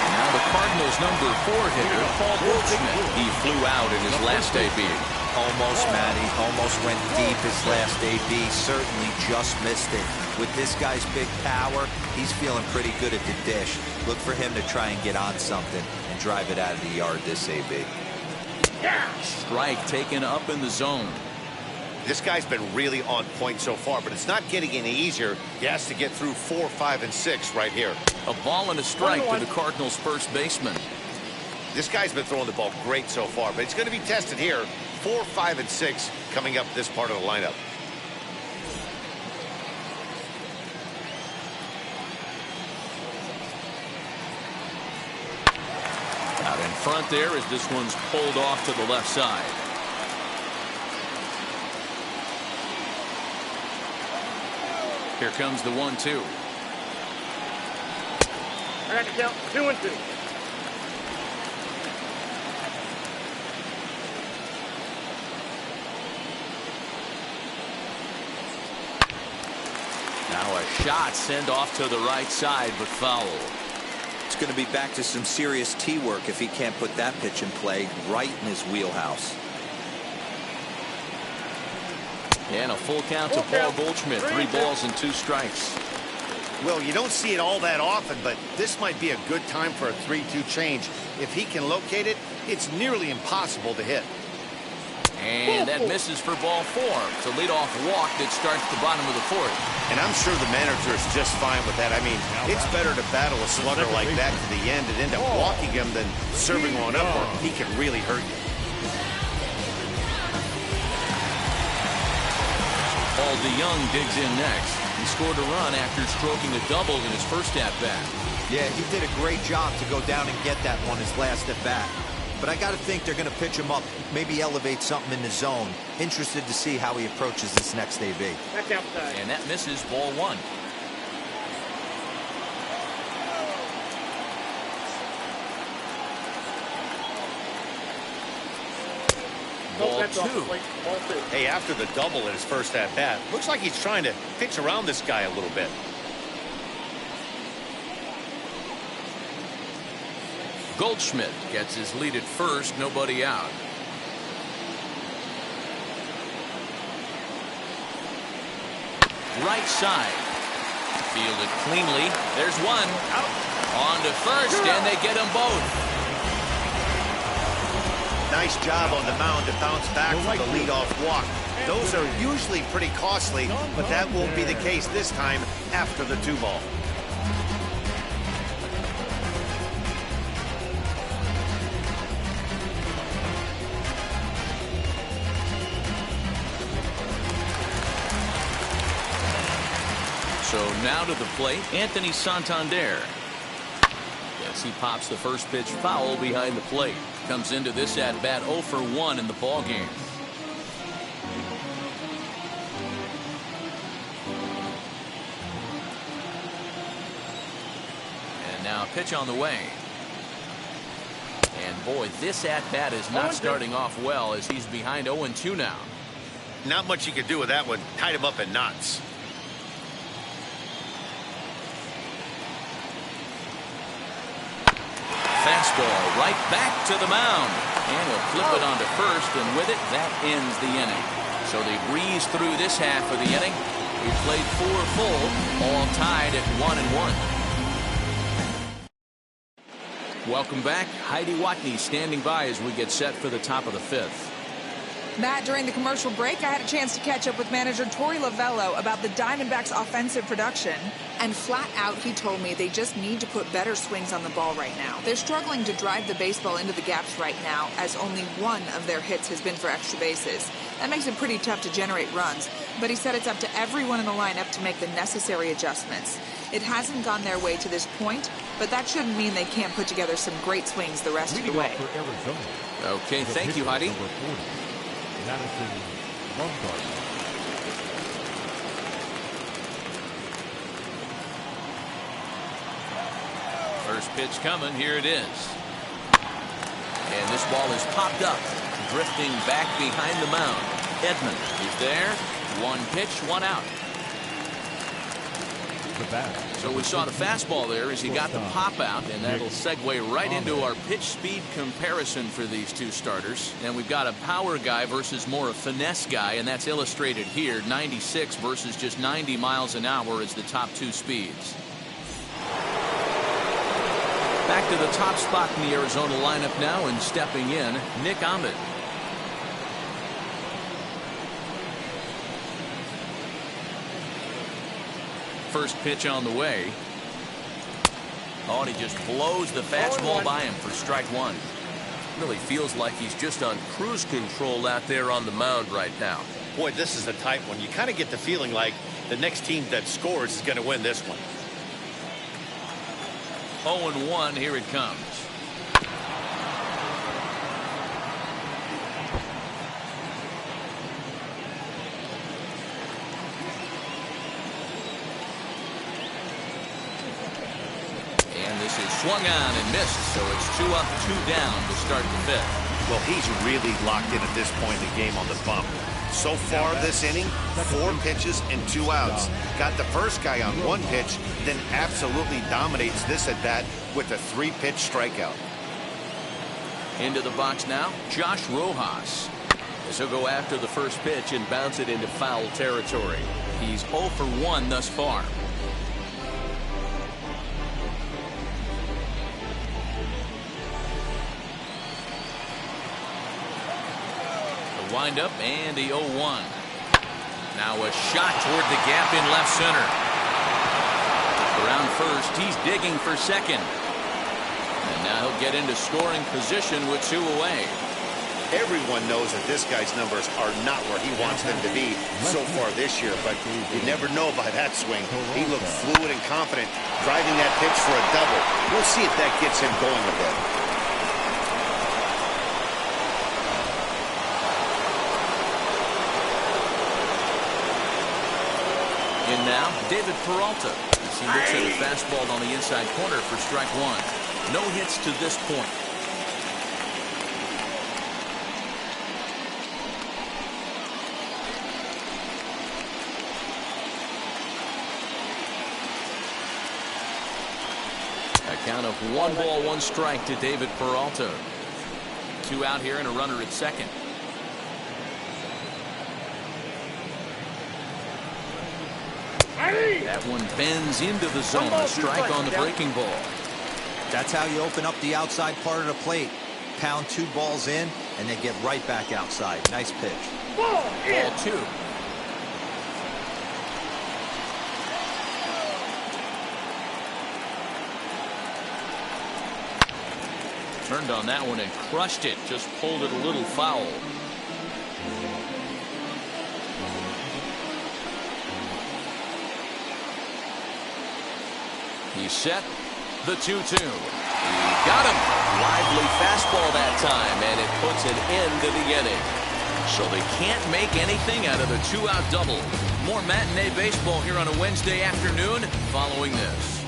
S2: Now the Cardinals' number 4 hitter, Paul Goldschmidt. He flew out in his last AB.
S4: Almost, Matty. Almost went deep his last AB. Certainly just missed it. With this guy's big power, he's feeling pretty good at the dish. Look for him to try and get on something and drive it out of the yard this AB.
S2: Strike taken up in the zone.
S3: This guy's been really on point so far, but it's not getting any easier. He has to get through 4, 5, and 6 right here.
S2: A ball and a strike to the Cardinals' first baseman.
S3: This guy's been throwing the ball great so far, but it's going to be tested here. 4, 5, and 6 coming up this part of the lineup.
S2: Out in front there as this one's pulled off to the left side. Here comes the 1-2.
S6: I got to count 2-2.
S2: Now a shot sent off to the right side, but foul.
S4: It's going to be back to some serious tee work if he can't put that pitch in play right in his wheelhouse.
S2: And a full count to Paul Goldschmidt. 3 balls and 2 strikes.
S3: Well, you don't see it all that often, but this might be a good time for a 3-2 change. If he can locate it, it's nearly impossible to hit.
S2: And that misses for ball 4. It's a leadoff walk that starts the bottom of the 4th.
S3: And I'm sure the manager is just fine with that. I mean, it's better to battle a slugger like that to the end and end up walking him than serving one up where he can really hurt you.
S2: Paul DeYoung digs in next. He scored a run after stroking a double in his first at-bat.
S4: Yeah, he did a great job to go down and get that one his last at-bat. But I got to think they're going to pitch him up, maybe elevate something in the zone. Interested to see how he approaches this next AB.
S6: That's outside.
S2: And that misses ball 1. Ball
S6: That's off the
S2: 2.
S6: plate. Ball 2.
S3: Hey, after the double in his first at-bat, looks like he's trying to pitch around this guy a little bit.
S2: Goldschmidt gets his lead at first, nobody out. Right side. Fielded cleanly. There's one. Out. On to first, and they get them both.
S3: Nice job on the mound to bounce back from the leadoff walk. Those are usually pretty costly, but that won't be the case this time after the 2-ball.
S2: So now to the plate, Anthony Santander. Yes, he pops the first pitch foul behind the plate. Comes into this at-bat 0 for 1 in the ballgame. And now a pitch on the way. And boy, this at-bat is not starting off well as he's behind 0-2 now.
S3: Not much you could do with that one. Tied him up in knots.
S2: Fastball right back to the mound. And he'll flip it onto first, and with it, that ends the inning. So they breeze through this half of the inning. We played 4 full, all tied at 1-1. Welcome back. Heidi Watney standing by as we get set for the top of the 5th.
S7: Matt, during the commercial break, I had a chance to catch up with manager Torey Lovello about the Diamondbacks' offensive production. And flat out, he told me they just need to put better swings on the ball right now. They're struggling to drive the baseball into the gaps right now, as only one of their hits has been for extra bases. That makes it pretty tough to generate runs. but he said it's up to everyone in the lineup to make the necessary adjustments. It hasn't gone their way to this point, but that shouldn't mean they can't put together some great swings the rest of the way.
S5: For Arizona,
S2: Okay, thank you, Heidi.
S5: number 40, Madison Bumgarner.
S2: First pitch coming. Here it is. And this ball is popped up, drifting back behind the mound. Edman is there. One pitch, one out. So we saw the fastball there as he got the pop out, and that'll segue right into our pitch speed comparison for these two starters. And we've got a power guy versus more a finesse guy, and that's illustrated here. 96 versus just 90 miles an hour is the top two speeds. Back to the top spot in the Arizona lineup now, and stepping in, Nick Ahmed. First pitch on the way. Oh, and he just blows the fastball by him for strike one. Really feels like he's just on cruise control out there on the mound right now.
S3: Boy, this is a tight one. You kind of get the feeling like the next team that scores is going to win this one.
S2: 0-1, here it comes. And this is swung on and missed, so it's 2 up, 2 down to start the fifth.
S3: Well, he's really locked in at this point in the game on the bump. So far this inning, 4 pitches and 2 outs. Got the first guy on 1 pitch, then absolutely dominates this at bat with a 3-pitch strikeout.
S2: Into the box now, Josh Rojas. As he'll go after the first pitch and bounce it into foul territory. He's 0 for 1 thus far. Wind up and the 0-1. Now a shot toward the gap in left center. Around first, he's digging for second. And now he'll get into scoring position with 2 away.
S3: Everyone knows that this guy's numbers are not where he wants them to be so far this year, but you never know by that swing. He looked fluid and confident, driving that pitch for a double. We'll see if that gets him going a bit.
S2: In now, David Peralta. As he looks at a fastball on the inside corner for strike one. No hits to this point. A count of 1 ball, 1 strike to David Peralta. 2 out here and a runner at second. That one bends into the zone. A strike on the breaking ball.
S4: That's how you open up the outside part of the plate. Pound 2 balls in and then get right back outside. Nice pitch.
S2: Ball 2. Turned on that one and crushed it. Just pulled it a little foul. He's set. The 2-2. He got him. Lively fastball that time, and it puts an end to the inning. So they can't make anything out of the 2-out double. More matinee baseball here on a Wednesday afternoon following this.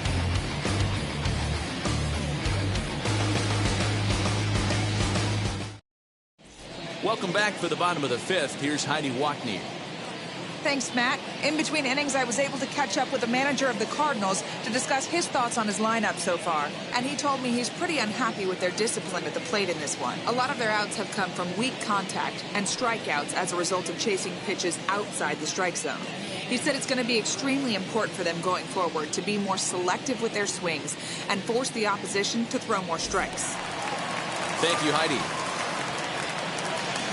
S2: Welcome back for the bottom of the 5th. Here's Heidi Watney.
S7: Thanks, Matt. In between innings, I was able to catch up with the manager of the Cardinals to discuss his thoughts on his lineup so far. And he told me he's pretty unhappy with their discipline at the plate in this one. A lot of their outs have come from weak contact and strikeouts as a result of chasing pitches outside the strike zone. He said it's going to be extremely important for them going forward to be more selective with their swings and force the opposition to throw more strikes.
S2: Thank you, Heidi.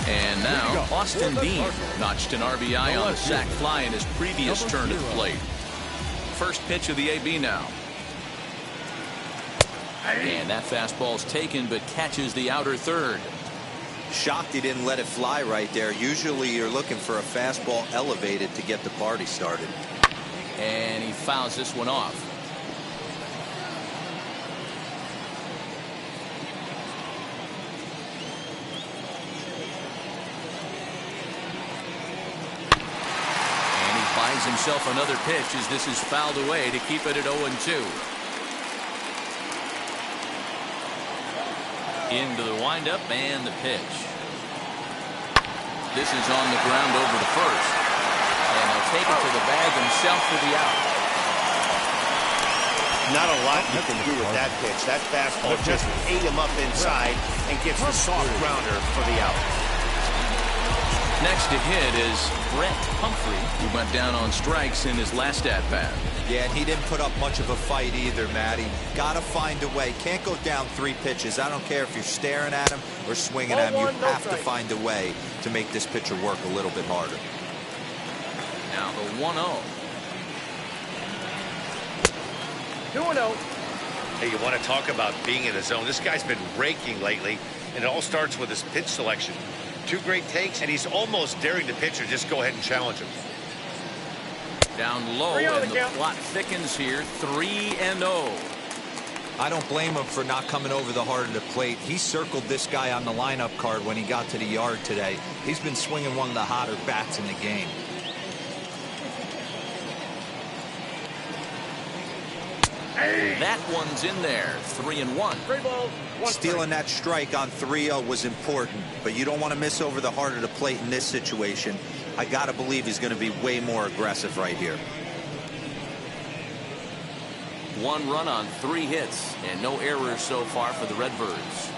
S2: And now, Austin Dean notched an RBI on a sac fly in his previous turn at the plate. First pitch of the AB now. And that fastball's taken but catches the outer third.
S4: Shocked he didn't let it fly right there. Usually you're looking for a fastball elevated to get the party started.
S2: And he fouls this one off. And he buys himself another pitch as this is fouled away to keep it at 0-2. Into the windup and the pitch. This is on the ground over to first. And he'll take it to the bag himself for the out.
S3: Not a lot you can do with that pitch. That fastball just ate him up inside and gets the soft grounder for the out.
S2: Next to hit is Brett Humphrey, who went down on strikes in his last at-bat.
S4: Yeah, and he didn't put up much of a fight either, Matty. Gotta find a way. Can't go down 3 pitches. I don't care if you're staring at him or swinging at him. You have to find a way to make this pitcher work a little bit harder.
S2: Now the 1-0.
S6: 2-0.
S3: Hey, you want to talk about being in the zone? This guy's been raking lately, and it all starts with his pitch selection. 2 great takes, and he's almost daring the pitcher just go ahead and challenge him.
S2: Down low, and the plot thickens here. 3-0.
S4: I don't blame him for not coming over the heart of the plate. He circled this guy on the lineup card when he got to the yard today. He's been swinging one of the hotter bats in the game.
S2: That one's in there. 3-1.
S6: 3 balls, 1
S4: Stealing that strike on 3-0 was important, but you don't want to miss over the heart of the plate in this situation. I gotta believe he's going to be way more aggressive right here.
S2: 1 run on 3 hits and no errors so far for the Redbirds.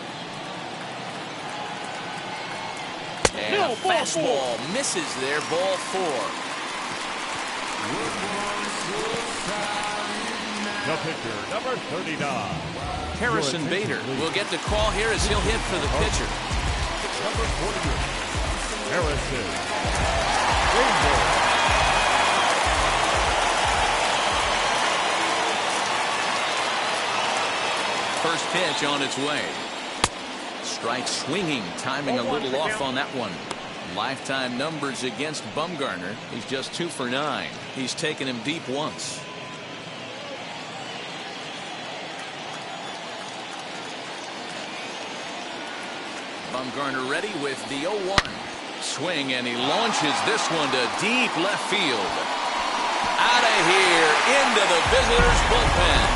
S2: And a fastball misses there. Ball 4.
S5: The pitcher, number 39.
S2: Harrison Bader will get the call here as he'll hit for the pitcher.
S5: Number 48. Harrison Bader.
S2: First pitch on its way. Strike swinging, timing a little off on that one. Lifetime numbers against Bumgarner. He's just 2 for 9. He's taken him deep once. Bumgarner ready with the 0-1. Swing, and he launches this one to deep left field. Out of here, into the visitors' bullpen.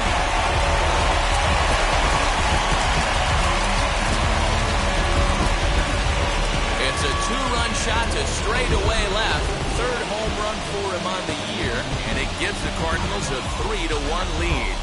S2: It's a 2-run shot to straightaway left. 3rd home run for him on the year, and it gives the Cardinals a 3-1 lead.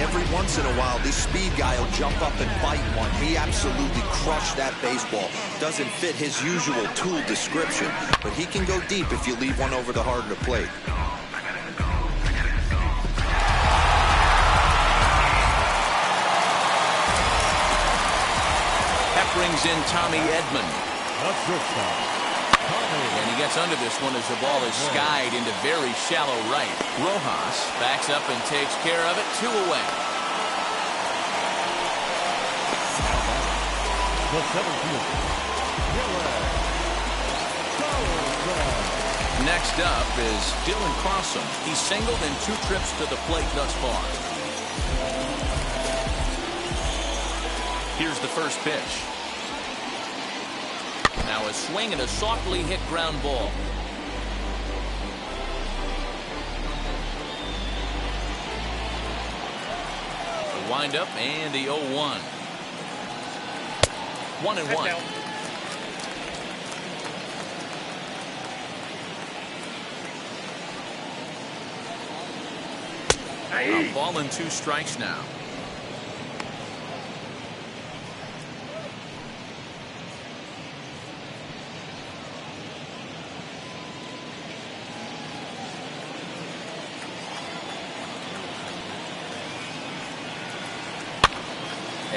S4: Every once in a while, this speed guy will jump up and bite one. He absolutely crushed that baseball. Doesn't fit his usual tool description, but he can go deep if you leave one over the heart of the plate.
S2: That brings in Tommy Edman.
S5: A shortstop.
S2: And he gets under this one as the ball is skied into very shallow right. Rojas backs up and takes care of it. 2 away.
S5: The 7th fielder.
S2: Next up is Dylan Carlson. He's singled in 2 trips to the plate thus far. Here's the first pitch. Now a swing and a softly hit ground ball. The windup and the 0-1. 1-1. A ball and 2 strikes now.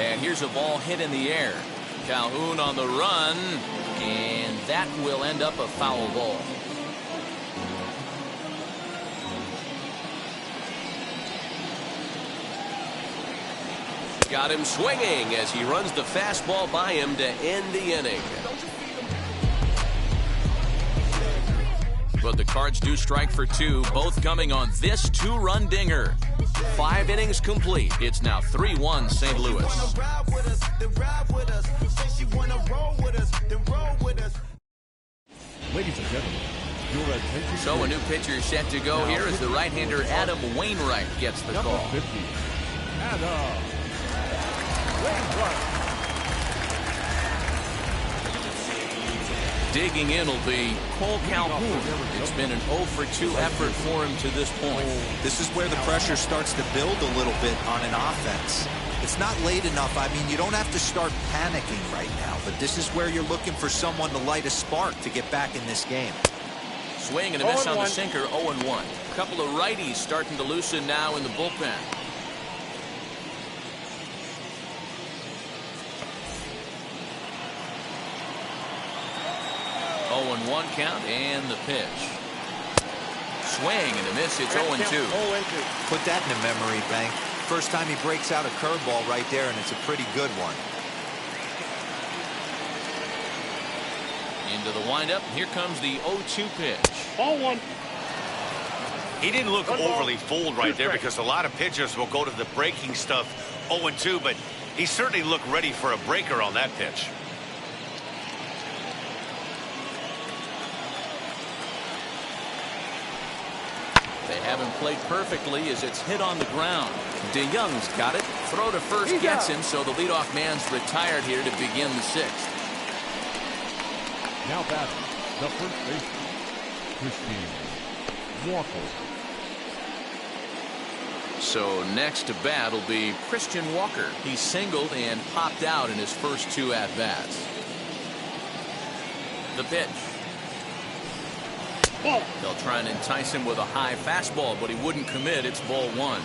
S2: And here's a ball hit in the air. Calhoun on the run, and that will end up a foul ball. Got him swinging as he runs the fastball by him to end the inning. But the Cards do strike for 2, both coming on this 2-run dinger. 5 innings complete. It's now 3-1 St. Louis.
S5: Ladies and gentlemen, your attention.
S2: So a new pitcher set to go here as the right-hander Adam Wainwright gets the
S5: Number
S2: call.
S5: 50, Adam Wainwright.
S2: Digging in will be Cole Calhoun. It's been an 0 for 2 effort for him to this point.
S4: This is where the pressure starts to build a little bit on an offense. It's not late enough. I mean, you don't have to start panicking right now, but this is where you're looking for someone to light a spark to get back in this game.
S2: Swing and a miss on the sinker, 0-1. A couple of righties starting to loosen now in the bullpen. 0-1 count and the pitch. Swing and a miss. It's 0-2.
S4: Put that in the memory bank. First time he breaks out a curveball right there, and it's a pretty good one.
S2: Into the windup. Here comes the 0-2 pitch.
S6: Ball 1.
S3: He didn't look overly fooled right there because a lot of pitchers will go to the breaking stuff 0-2, but he certainly looked ready for a breaker on that pitch.
S2: They haven't played perfectly as it's hit on the ground. DeYoung's got it. Throw to first gets him, so the leadoff man's retired here to begin the 6th.
S5: Now batting, the first baseman, Christine Walker.
S2: So next to bat will be Christian Walker. He singled and popped out in his first 2 at-bats. The pitch. They'll try and entice him with a high fastball, but he wouldn't commit. It's ball 1.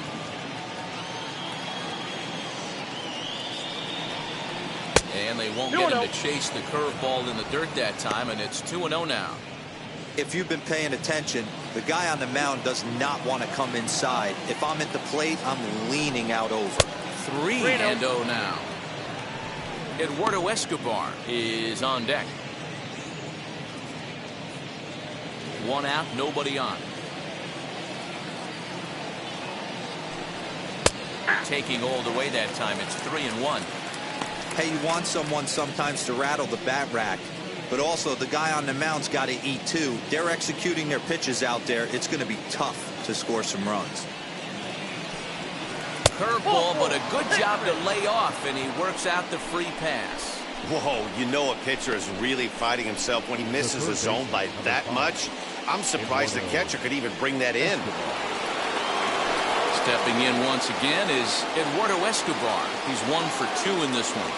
S2: And they won't get him to chase the curveball in the dirt that time, and it's 2-0 now.
S4: If you've been paying attention, the guy on the mound does not want to come inside. If I'm at the plate, I'm leaning out over.
S2: 3-0 now. Eduardo Escobar is on deck. 1 out, nobody on. Taking all the way that time. It's 3-1.
S4: Hey, you want someone sometimes to rattle the bat rack, but also the guy on the mound's got to eat too. They're executing their pitches out there. It's going to be tough to score some runs.
S2: Curveball, but a good job to lay off, and he works out the free pass.
S3: Whoa, you know a pitcher is really fighting himself when he misses the zone by that much. I'm surprised the catcher could even bring that in.
S2: Stepping in once again is Eduardo Escobar. He's 1 for 2 in this one.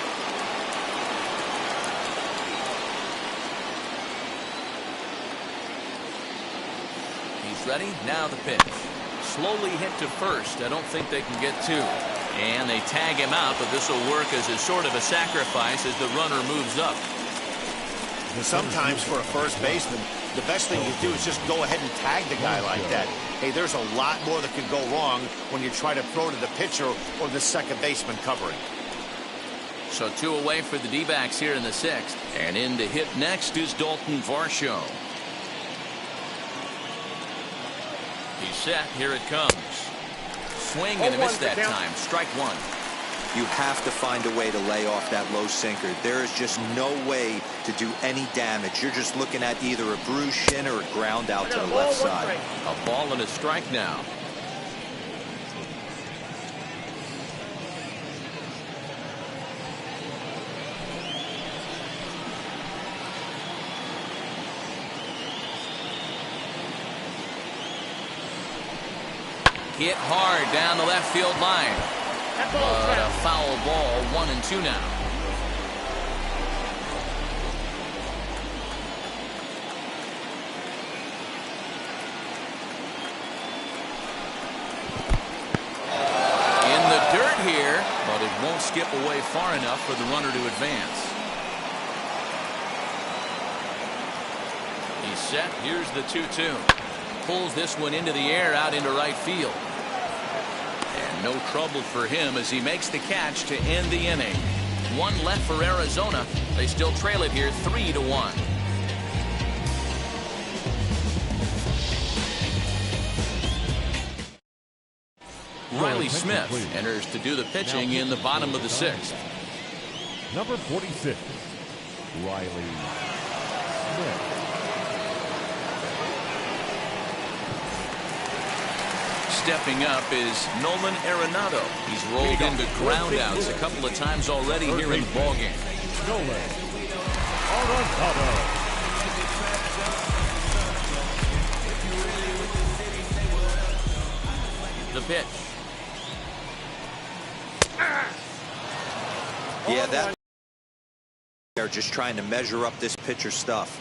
S2: He's ready. Now the pitch. Slowly hit to first. I don't think they can get 2. And they tag him out, but this will work as a sort of a sacrifice as the runner moves up.
S3: Sometimes for a first baseman, the best thing you do is just go ahead and tag the guy like that. Hey, there's a lot more that could go wrong when you try to throw to the pitcher or the second baseman covering.
S2: So 2 away for the D-backs here in the 6th. And in to hit next is Dalton Varsho. He's set. Here it comes. Swing and a miss that time. Strike 1.
S4: You have to find a way to lay off that low sinker. There is just no way to do any damage. You're just looking at either a bruised shin or a ground out to the left side.
S2: A ball and a strike now. Hit hard down the left field line. But a foul ball, 1-2 now. In the dirt here, but but it won't skip away far enough for the runner to advance. He's set. Here's the 2-2. Pulls this one into the air out into right field. And no trouble for him as he makes the catch to end the inning. One left for Arizona. They still trail it here 3-1. Riley Smith enters to do the pitching in the bottom of the 6th.
S5: Number 46, Riley Smith.
S2: Stepping up is Nolan Arenado. He's rolled into groundouts a couple of times already here in the ballgame.
S5: Nolan Arenado.
S2: The pitch.
S4: Yeah, that they're just trying to measure up this pitcher's stuff.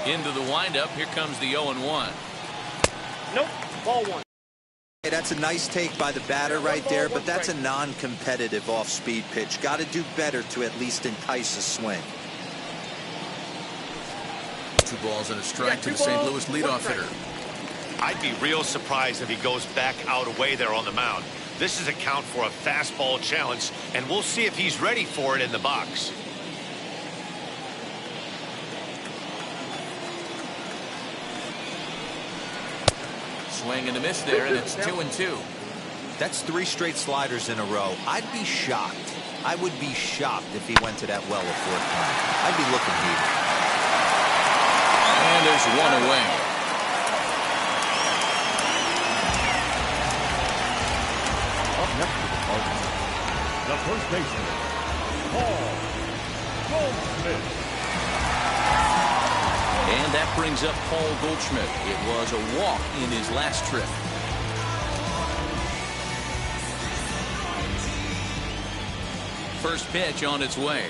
S2: Into the windup. Here comes the 0-1.
S6: Nope. Ball 1.
S4: Hey, that's a nice take by the batter right there, but that's a non-competitive off-speed pitch. Got to do better to at least entice a swing.
S2: 2 balls and a strike to the St. Louis leadoff hitter.
S3: I'd be real surprised if he goes back out away there on the mound. This is a count for a fastball challenge, and we'll see if he's ready for it in the box.
S2: Swing and a miss there, and it's 2-2.
S4: That's 3 straight sliders in a row. I'd be shocked. I would be shocked if he went to that well a 4th time. I'd be looking heated.
S2: And there's 1 away.
S5: Up next to the Cardinals, the first baseman, Paul Goldschmidt.
S2: And that brings up Paul Goldschmidt. It was a walk in his last trip. First pitch on its way.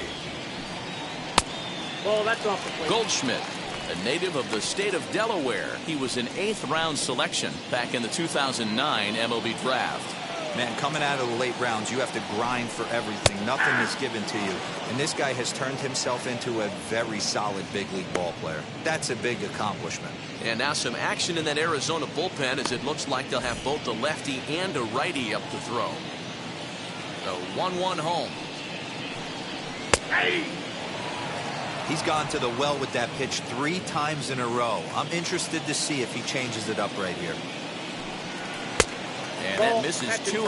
S6: Well, that's off the plate.
S2: Goldschmidt, a native of the state of Delaware. He was an 8th round selection back in the 2009 MLB draft.
S4: Man, coming out of the late rounds, you have to grind for everything. Nothing is given to you. And this guy has turned himself into a very solid big league ball player. That's a big accomplishment.
S2: And now some action in that Arizona bullpen as it looks like they'll have both a lefty and a righty up to throw. The 1-1 home.
S6: Hey!
S4: He's gone to the well with that pitch 3 times in a row. I'm interested to see if he changes it up right here.
S2: And that misses 2-2.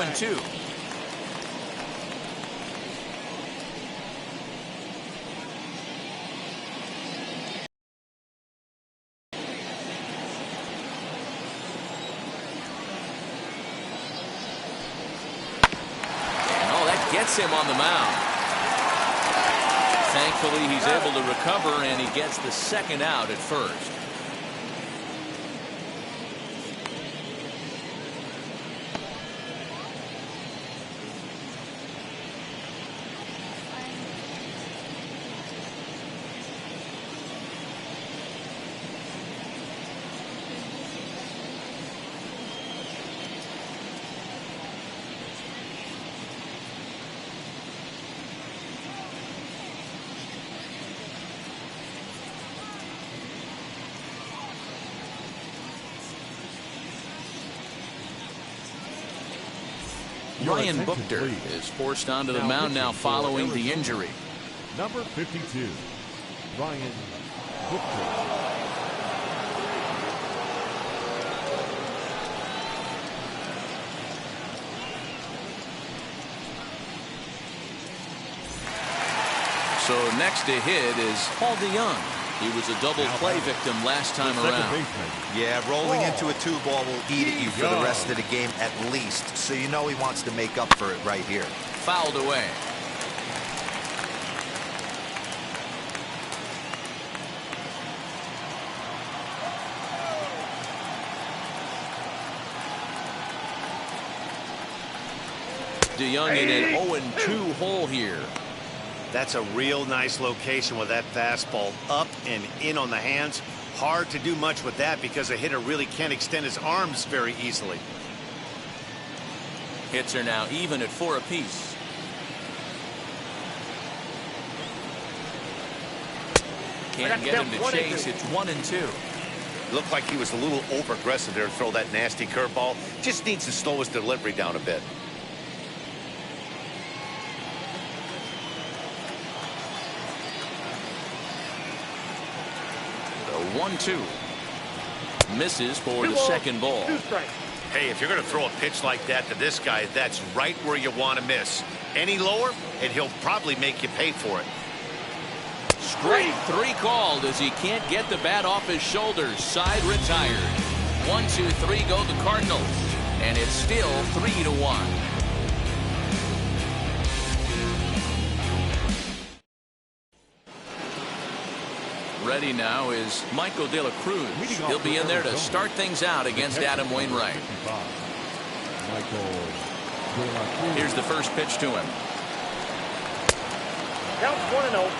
S2: And that gets him on the mound. Thankfully, he's able to recover, and he gets the 2nd out at first. Ryan Buchter is forced onto the mound now following the injury.
S5: Number 52, Ryan Buchter.
S2: So next to hit is Paul DeYoung. He was a double play victim last time around.
S4: Yeah, rolling into a 2-ball will eat at you for the rest of the game at least. So you know he wants to make up for it right here.
S2: Fouled away. DeYoung in an 0-2 hole here.
S3: That's a real nice location with that fastball up and in on the hands. Hard to do much with that because a hitter really can't extend his arms very easily.
S2: Hits are now even at 4 apiece. Can't get him to chase. It's 1-2.
S3: Looked like he was a little over aggressive there to throw that nasty curveball. Just needs to slow his delivery down a bit.
S2: The 1-2. Misses for the second ball.
S3: Hey, if you're going to throw a pitch like that to this guy, that's right where you want to miss. Any lower, and he'll probably make you pay for it.
S2: Strike 3 called as he can't get the bat off his shoulders. Side retired. 1-2-3 go the Cardinals, and it's still 3-1. Ready now is Michael De La Cruz. He'll be in there to start things out against Adam Wainwright. Here's the first pitch to him.
S6: Count 1-0.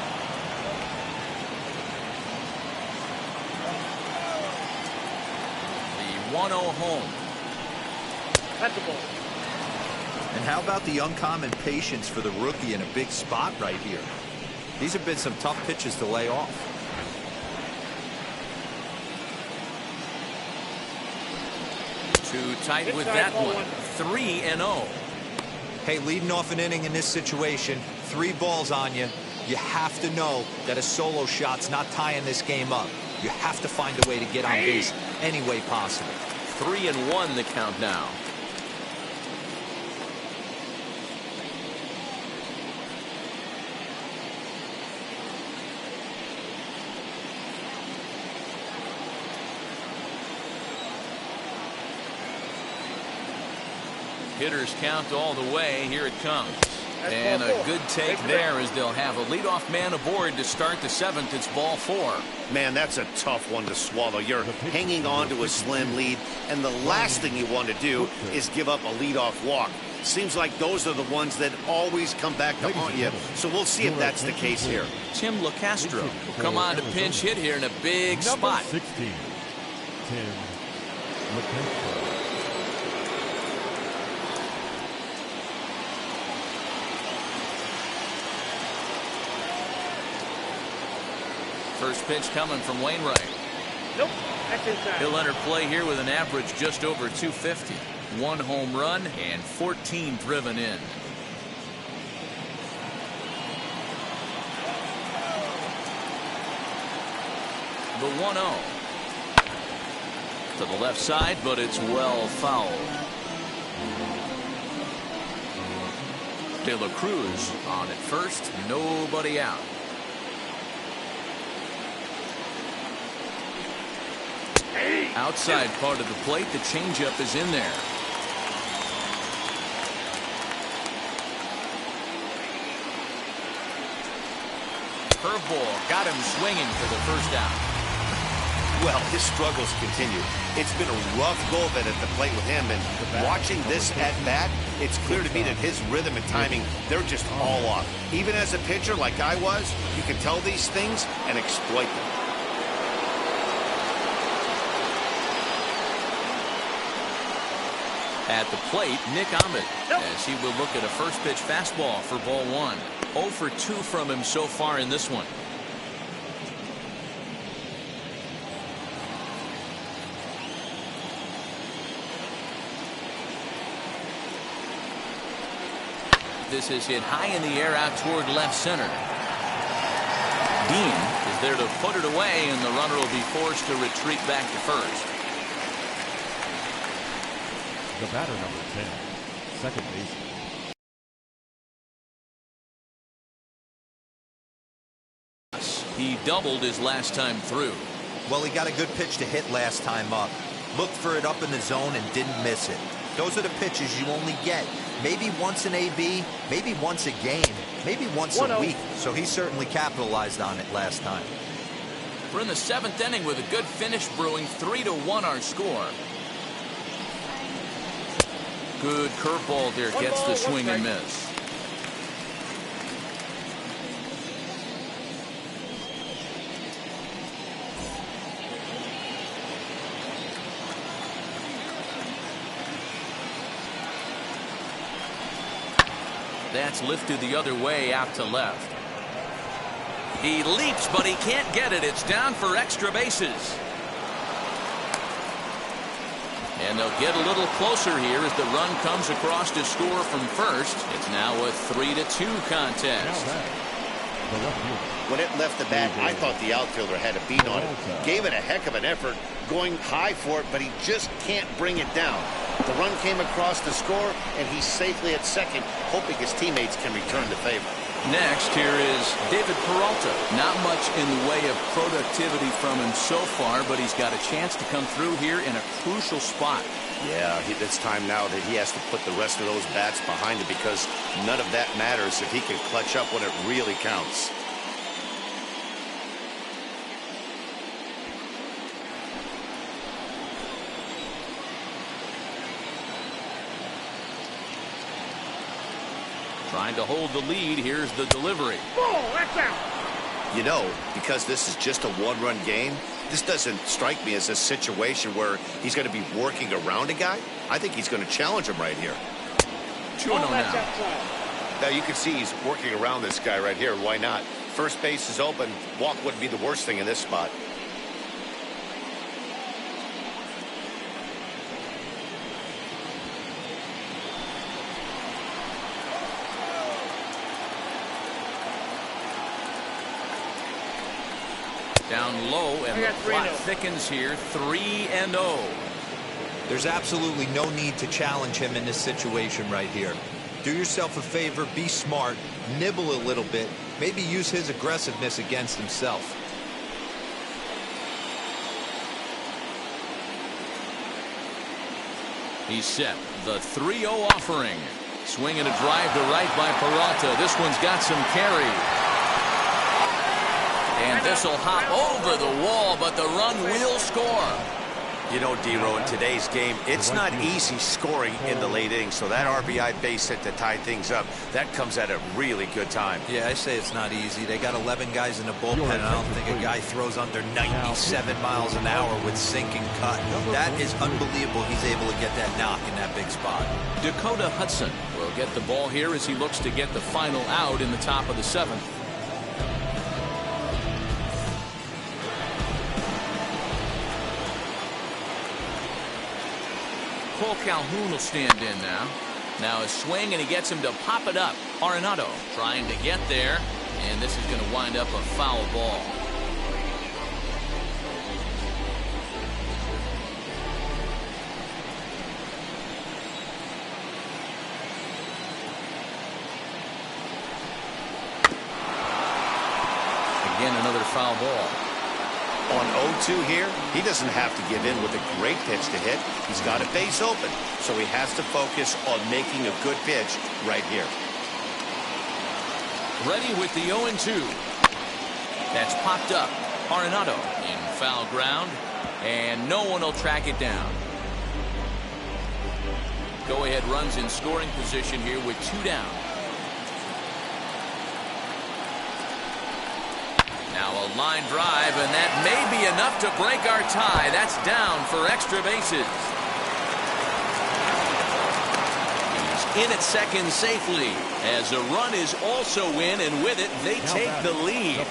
S2: The 1-0 home.
S6: That's the ball.
S4: And how about the uncommon patience for the rookie in a big spot right here? These have been some tough pitches to lay off.
S2: Too tight with that one. 3-0.
S4: Hey, leading off an inning in this situation, 3 balls on you. You have to know that a solo shot's not tying this game up. You have to find a way to get on base any way possible.
S2: 3-1 the count now. Hitters count all the way. Here it comes. And a good take there as they'll have a leadoff man aboard to start the 7th. It's ball 4.
S3: Man, that's a tough one to swallow. You're hanging on to a slim lead, and the last thing you want to do is give up a leadoff walk. Seems like those are the ones that always come back to haunt you. So we'll see if that's the case here.
S2: Tim LeCastro will come on to pinch hit here in a big spot.
S5: 16, Tim LeCastro.
S2: First pitch coming from Wainwright.
S6: Nope, that's inside.
S2: He'll enter play here with an average just over 250. 1 home run and 14 driven in. The 1-0. To the left side, but it's well fouled. De La Cruz on at first, nobody out. Outside part of the plate, the changeup is in there. Curveball got him swinging for the first out.
S3: Well, his struggles continue. It's been a rough go of it at the plate with him, and watching this at bat, it's clear to me that his rhythm and timing, they're just all off. Even as a pitcher like I was, you can tell these things and exploit them.
S2: At the plate, Nick Ahmed, as he will look at a first pitch fastball for ball 1. 0 for 2 from him so far in this one. This is hit high in the air out toward left center. Dean is there to put it away, and the runner will be forced to retreat back to first.
S5: The batter, number 10, second baseman.
S2: He doubled his last time through.
S4: Well, he got a good pitch to hit last time up. Looked for it up in the zone and didn't miss it. Those are the pitches you only get maybe once an AB, maybe once a game, maybe once a week. So he certainly capitalized on it last time.
S2: We're in the 7th inning with a good finish brewing. 3-1 our score. Good curveball there, gets the swing and miss. That's lifted the other way out to left. He leaps, but he can't get it. It's down for extra bases. And they'll get a little closer here as the run comes across to score from first. It's now a 3-2 contest.
S3: When it left the bat, I thought the outfielder had a beat on it. Gave it a heck of an effort, going high for it, but he just can't bring it down. The run came across to score, and he's safely at second, hoping his teammates can return the favor.
S2: Next, here is David Peralta. Not much in the way of productivity from him so far, but he's got a chance to come through here in a crucial spot.
S3: Yeah, it's time now that he has to put the rest of those bats behind him, because none of that matters if he can clutch up when it really counts.
S2: Trying to hold the lead. Here's the delivery.
S6: Ball, that's out.
S3: You know, because this is just a one-run game, this doesn't strike me as a situation where he's going to be working around a guy. I think he's going to challenge him right here.
S2: 2-0
S6: That's
S2: now.
S6: outside.
S3: Now you can see he's working around this guy right here. Why not? First base is open. Walk wouldn't be the worst thing in this spot.
S2: Down low, and the plot thickens here. 3-0.
S4: There's absolutely no need to challenge him in this situation right here. Do yourself a favor, be smart, nibble a little bit, maybe use his aggressiveness against himself.
S2: He's set. The 3-0 offering. Swing and a drive to right by Peralta. This one's got some carry. And this will hop over the wall, but the run will score.
S3: You know, D-Row, in today's game, it's not easy scoring in the late innings, so that RBI base hit to tie things up, that comes at a really good time.
S4: Yeah, I say it's not easy. They got 11 guys in the bullpen, and I don't think a guy throws under 97 miles an hour with sinking cut. That is unbelievable he's able to get that knock in that big spot.
S2: Dakota Hudson will get the ball here as he looks to get the final out in the top of the 7th. Cole Calhoun will stand in now. Now a swing, and he gets him to pop it up. Arenado trying to get there, and this is going to wind up a foul ball. Again, another foul ball.
S3: On 0-2 here, he doesn't have to give in with a great pitch to hit. He's got a base open, so he has to focus on making a good pitch right here.
S2: Ready with the 0-2. That's popped up. Arenado in foul ground, and no one will track it down. Go-ahead runs in scoring position here with 2 down. Now a line drive, and that may be enough to break our tie. That's down for extra bases. He's in at second safely as a run is also in, and with it, they take the lead.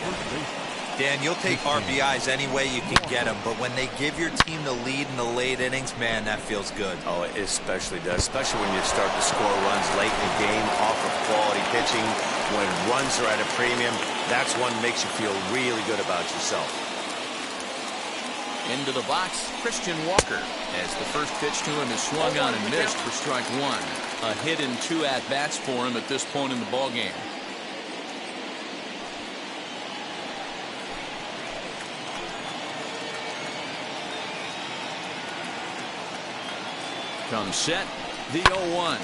S4: Dan, you'll take RBIs any way you can get them, but when they give your team the lead in the late innings, man, that feels good.
S3: Oh, it especially does, especially when you start to score runs late in the game off of quality pitching. When runs are at a premium, that's one that makes you feel really good about yourself.
S2: Into the box, Christian Walker, as the first pitch to him is swung on and missed for strike 1. A hit in 2 at-bats for him at this point in the ballgame. Comes set, the 0-1.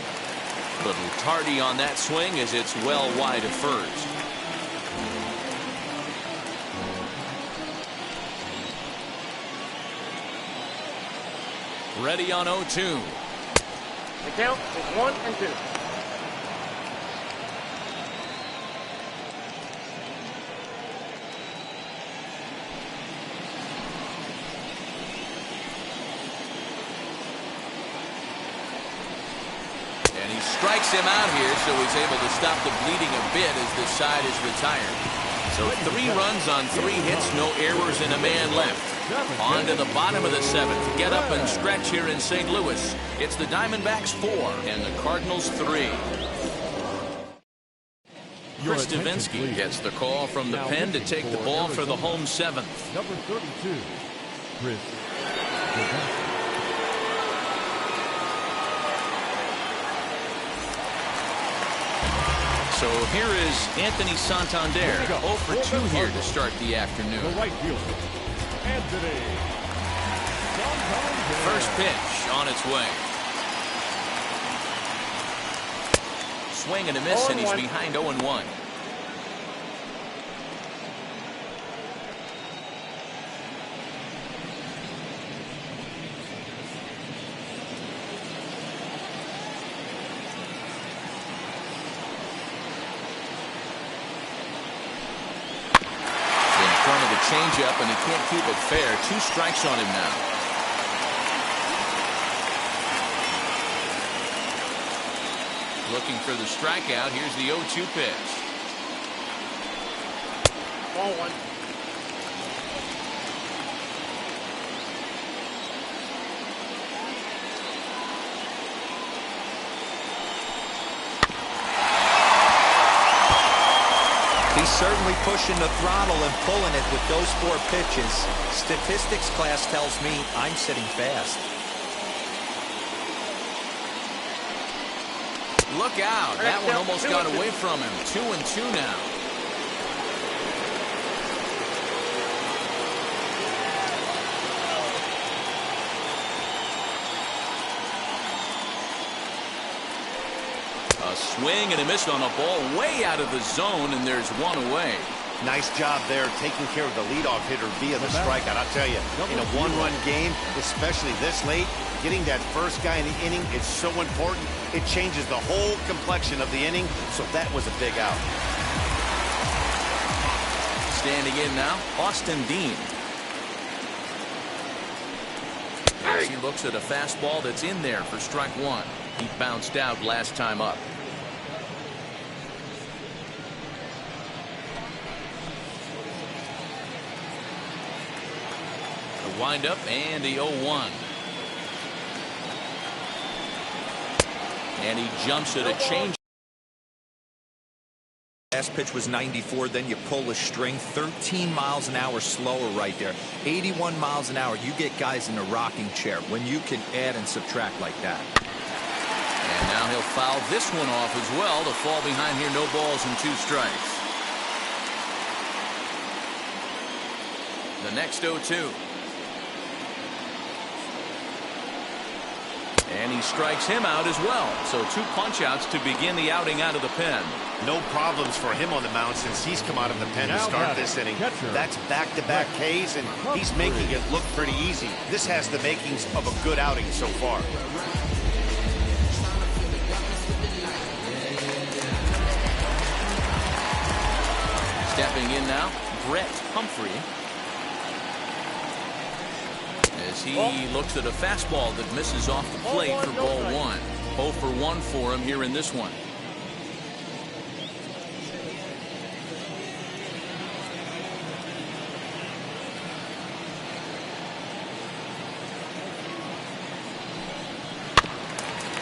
S2: Little tardy on that swing as it's well wide of first. Ready on 0-2.
S6: The count is 1-2.
S2: Strikes him out here, so he's able to stop the bleeding a bit as this side is retired. So 3 runs on 3 hits, no errors, and a man left. On to the bottom of the 7th. Get up and stretch here in St. Louis. It's the Diamondbacks 4 and the Cardinals 3. Chris Davinsky gets the call from the pen to take the ball for the home 7th.
S5: Number 32, Chris Davinsky.
S2: So here is Anthony Santander, 0 for 2 here to start the afternoon.
S5: The right fielder, Anthony Santander.
S2: First pitch on its way. Swing and a miss, and he's behind 0-1. Changeup, and he can't keep it fair. 2 strikes on him now. Looking for the strikeout. Here's the 0-2 pitch.
S6: Ball 1.
S4: He's certainly pushing the throttle and pulling it with those 4 pitches. Statistics class tells me I'm sitting fast.
S2: Look out. That one almost got away from him. 2-2 now. A swing and a miss on a ball way out of the zone, and there's 1 away.
S3: Nice job there taking care of the leadoff hitter via the strikeout. I'll tell you, in a 1-run game, especially this late, getting that first guy in the inning is so important. It changes the whole complexion of the inning, so that was a big out.
S2: Standing in now, Austin Dean. As he looks at a fastball that's in there for strike 1. He bounced out last time up. The windup and the 0-1. And he jumps at a change.
S4: Last pitch was 94, then you pull a string. 13 miles an hour slower right there. 81 miles an hour. You get guys in a rocking chair when you can add and subtract like that.
S2: And now he'll foul this one off as well to fall behind here. No balls and 2 strikes. The next 0-2. And he strikes him out as well. So 2 punch-outs to begin the outing out of the pen.
S3: No problems for him on the mound since he's come out of the pen to start this inning. That's back-to-back Ks, and he's making it look pretty easy. This has the makings of a good outing so far.
S2: Stepping in now, Brett Humphrey. As he looks at a fastball that misses off the plate for ball 1. 0 for 1 for him here in this one.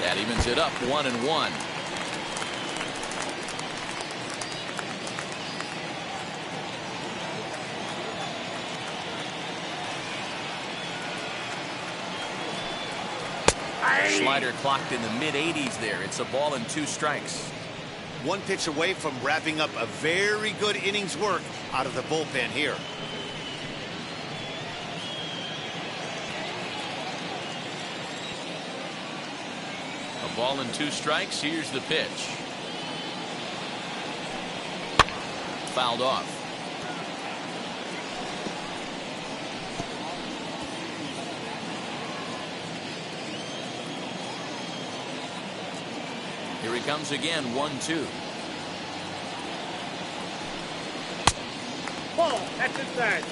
S2: That evens it up 1-1. Slider clocked in the mid-80s there. It's a ball and 2 strikes.
S3: 1 pitch away from wrapping up a very good innings work out of the bullpen here.
S2: A ball and 2 strikes. Here's the pitch. Fouled off. Here he comes again, 1-2.
S6: Ball, that's inside.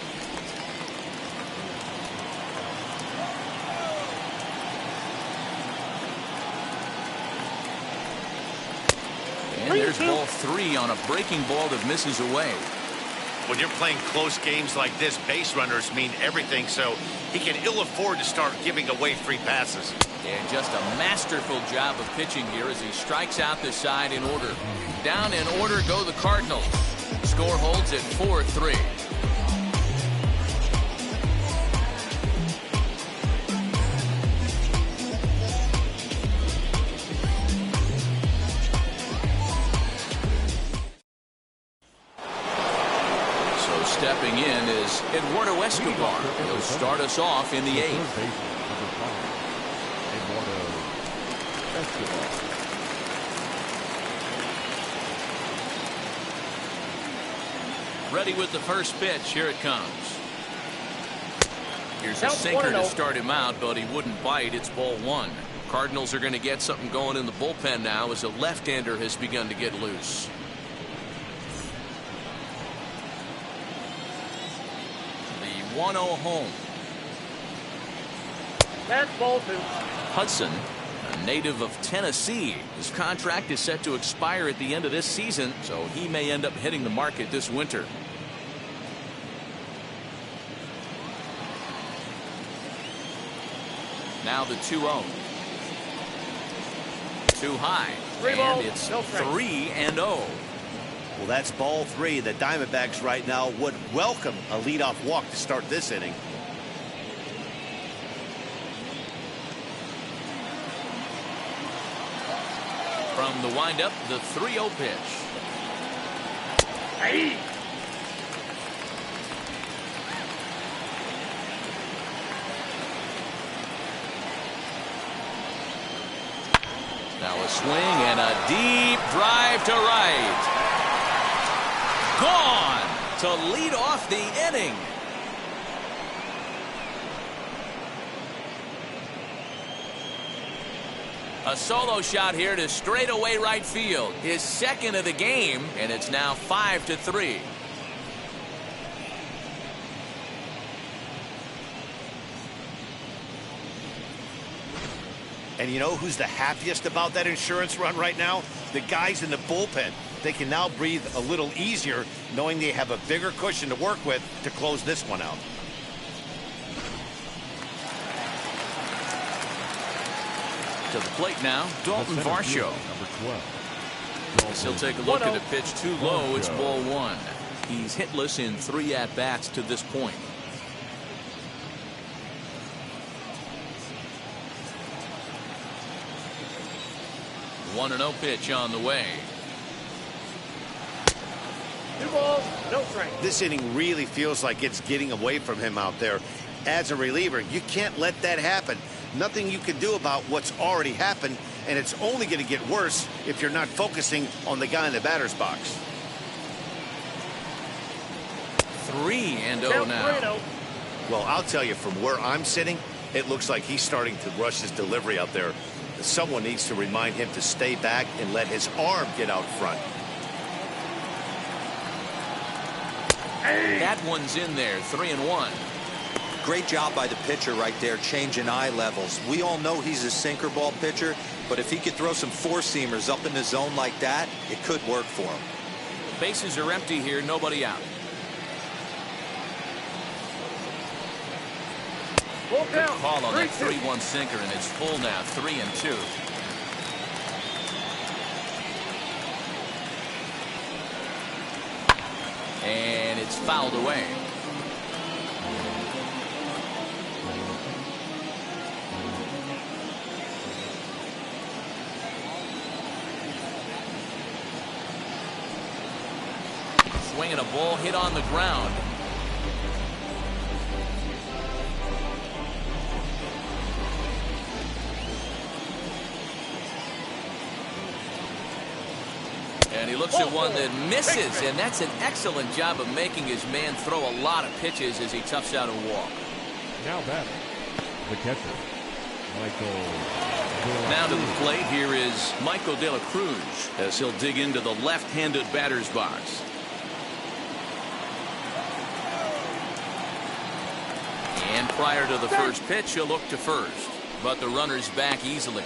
S2: And there's ball 3 on a breaking ball that misses away.
S3: When you're playing close games like this, base runners mean everything, so he can ill afford to start giving away free passes.
S2: And just a masterful job of pitching here as he strikes out the side in order. Down in order go the Cardinals. Score holds at 4-3. Stepping in is Eduardo Escobar. He'll start us off in the 8th. Ready with the first pitch. Here it comes. Here's a sinker to start him out, but he wouldn't bite. It's ball 1. Cardinals are going to get something going in the bullpen now as a left-hander has begun to get loose. The 1-0 home.
S6: That's ball 2.
S2: Hudson, a native of Tennessee. His contract is set to expire at the end of this season, so he may end up hitting the market this winter. Now the 2-0. Too high. And it's 3-0.
S3: Well, that's ball 3. The Diamondbacks right now would welcome a leadoff walk to start this inning.
S2: From the windup, the 3-0 pitch.
S6: Hey.
S2: Now a swing and a deep drive to right. Gone to lead off the inning. A solo shot here to straightaway right field. His second of the game, and it's now 5-3.
S3: And you know who's the happiest about that insurance run right now? The guys in the bullpen. They can now breathe a little easier knowing they have a bigger cushion to work with to close this one out.
S2: To the plate now, Dalton Varsho. As he'll take a look at a pitch too low. It's ball 1. He's hitless in 3 at-bats to this point. The 1-0 pitch on the way.
S6: 2 balls, no strike.
S3: This inning really feels like it's getting away from him out there. As a reliever, you can't let that happen. Nothing you can do about what's already happened, and it's only going to get worse if you're not focusing on the guy in the batter's box.
S2: 3-0 now.
S3: Well, I'll tell you, from where I'm sitting, it looks like he's starting to rush his delivery out there. Someone needs to remind him to stay back and let his arm get out front.
S2: That one's in there. 3-1.
S4: Great job by the pitcher right there, changing eye levels. We all know he's a sinker ball pitcher, but if he could throw some four-seamers up in the zone like that, it could work for him.
S2: Bases are empty here, nobody out. Good call on that 3-1 sinker, and it's full now. 3-2. And it's fouled away. Swinging a ball hit on the ground. And he looks at one that misses, and that's an excellent job of making his man throw a lot of pitches as he toughs out a walk.
S5: Now batting, the catcher, Michael.
S2: Now to the plate, here is Michael De La Cruz as he'll dig into the left-handed batter's box. And prior to the first pitch, he'll look to first, but the runner's back easily.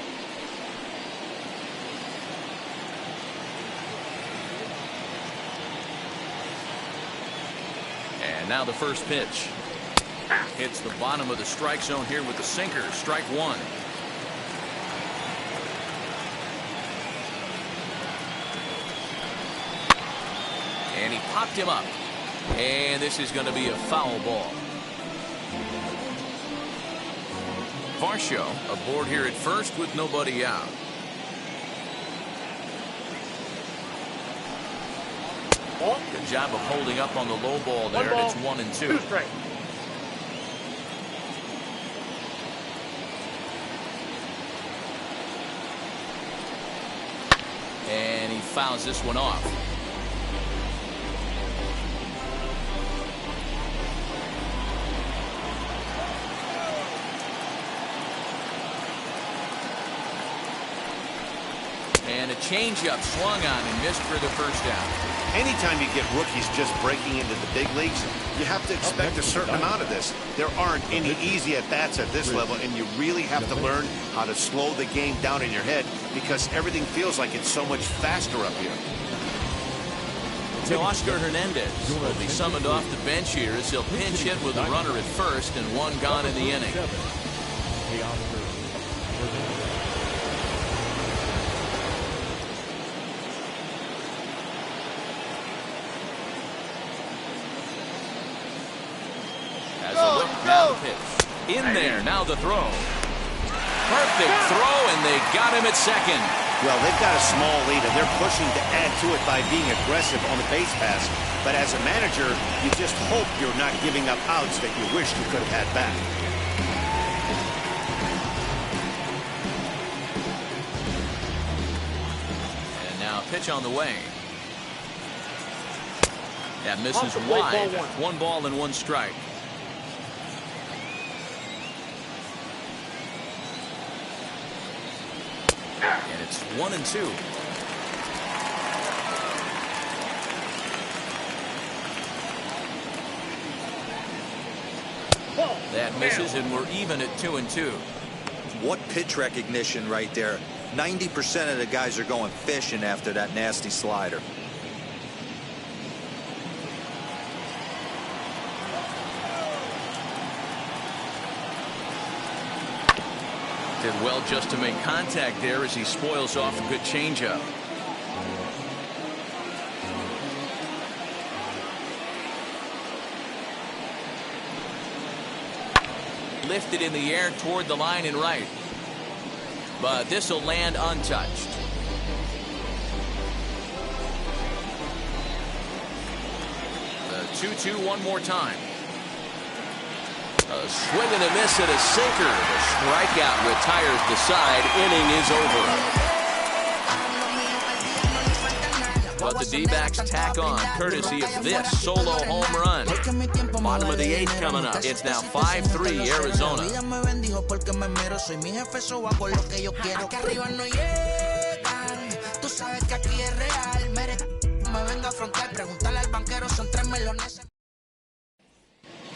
S2: And now the first pitch. Hits the bottom of the strike zone here with the sinker. Strike one. And he popped him up. And this is going to be a foul ball. Varsho aboard here at first with nobody out. Good job of holding up on the low ball there. And it's 1-2.
S6: 2 strikes.
S2: And he fouls this one off. And a changeup swung on and missed for the first down.
S3: Anytime you get rookies just breaking into the big leagues, you have to expect a certain amount of this. There aren't any easy at-bats at this level, and you really have to learn how to slow the game down in your head because everything feels like it's so much faster up here.
S2: So Oscar Hernandez will be summoned off the bench here as he'll pinch hit with a runner at first and one gone in the inning. As a look, now the pitch. In there, now the throw. Perfect throw, and they got him at second.
S3: Well, they've got a small lead, and they're pushing to add to it by being aggressive on the base pass. But as a manager, you just hope you're not giving up outs that you wish you could have had back.
S2: And now a pitch on the way. That misses wide. 1 ball and 1 strike. And it's 1-2. That misses, and we're even at 2-2.
S4: What pitch recognition right there. 90% of the guys are going fishing after that nasty slider.
S2: Did well just to make contact there as he spoils off a good changeup. Lifted in the air toward the line and right. But this will land untouched. The 2-2 one more time. A swing and a miss and a sinker. The strikeout retires the side. Inning is over. But the D-backs tack on courtesy of this solo home run. Bottom of the 8th coming up. It's now 5-3 Arizona.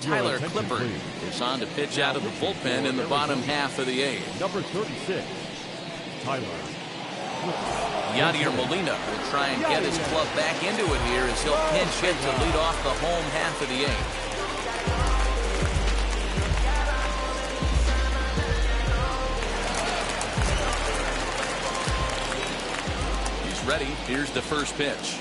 S2: Tyler Clippard is on to pitch out of the bullpen in the bottom half of the 8th.
S5: Number 36, Tyler.
S2: Yadier Molina will try and get his club back into it here as he'll pinch hit to lead off the home half of the 8th. He's ready. Here's the first pitch.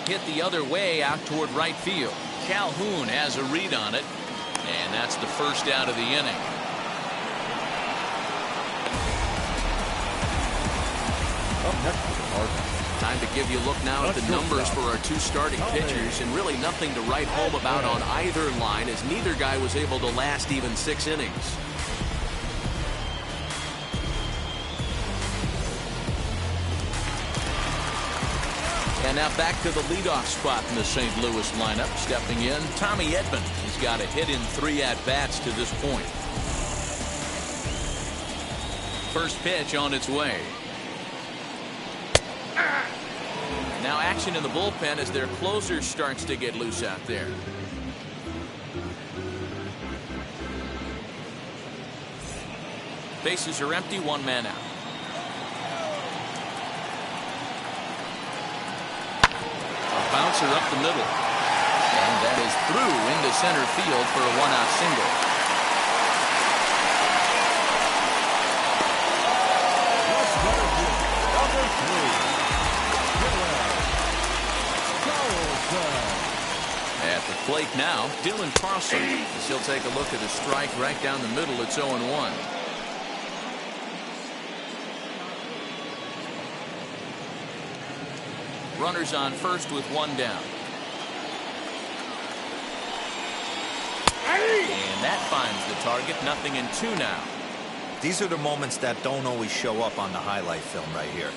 S2: Hit the other way out toward right field. Calhoun has a read on it, and that's the first out of the inning.
S5: Up next for the Cardinals.
S2: Time to give you a look now at the numbers for our 2 starting pitchers, and really nothing to write home about on either line as neither guy was able to last even 6 innings. And now back to the leadoff spot in the St. Louis lineup. Stepping in, Tommy Edman. He's got a hit in 3 at-bats to this point. First pitch on its way. Now action in the bullpen as their closer starts to get loose out there. Bases are empty, 1 man out. Bouncer up the middle. And that is through into center field for a one-out single. At the plate now, Dylan Carlson, as he'll take a look at a strike right down the middle. It's 0-1. Runners on first with one down. And that finds the target. 0-2 now.
S4: These are the moments that don't always show up on the highlight film right here.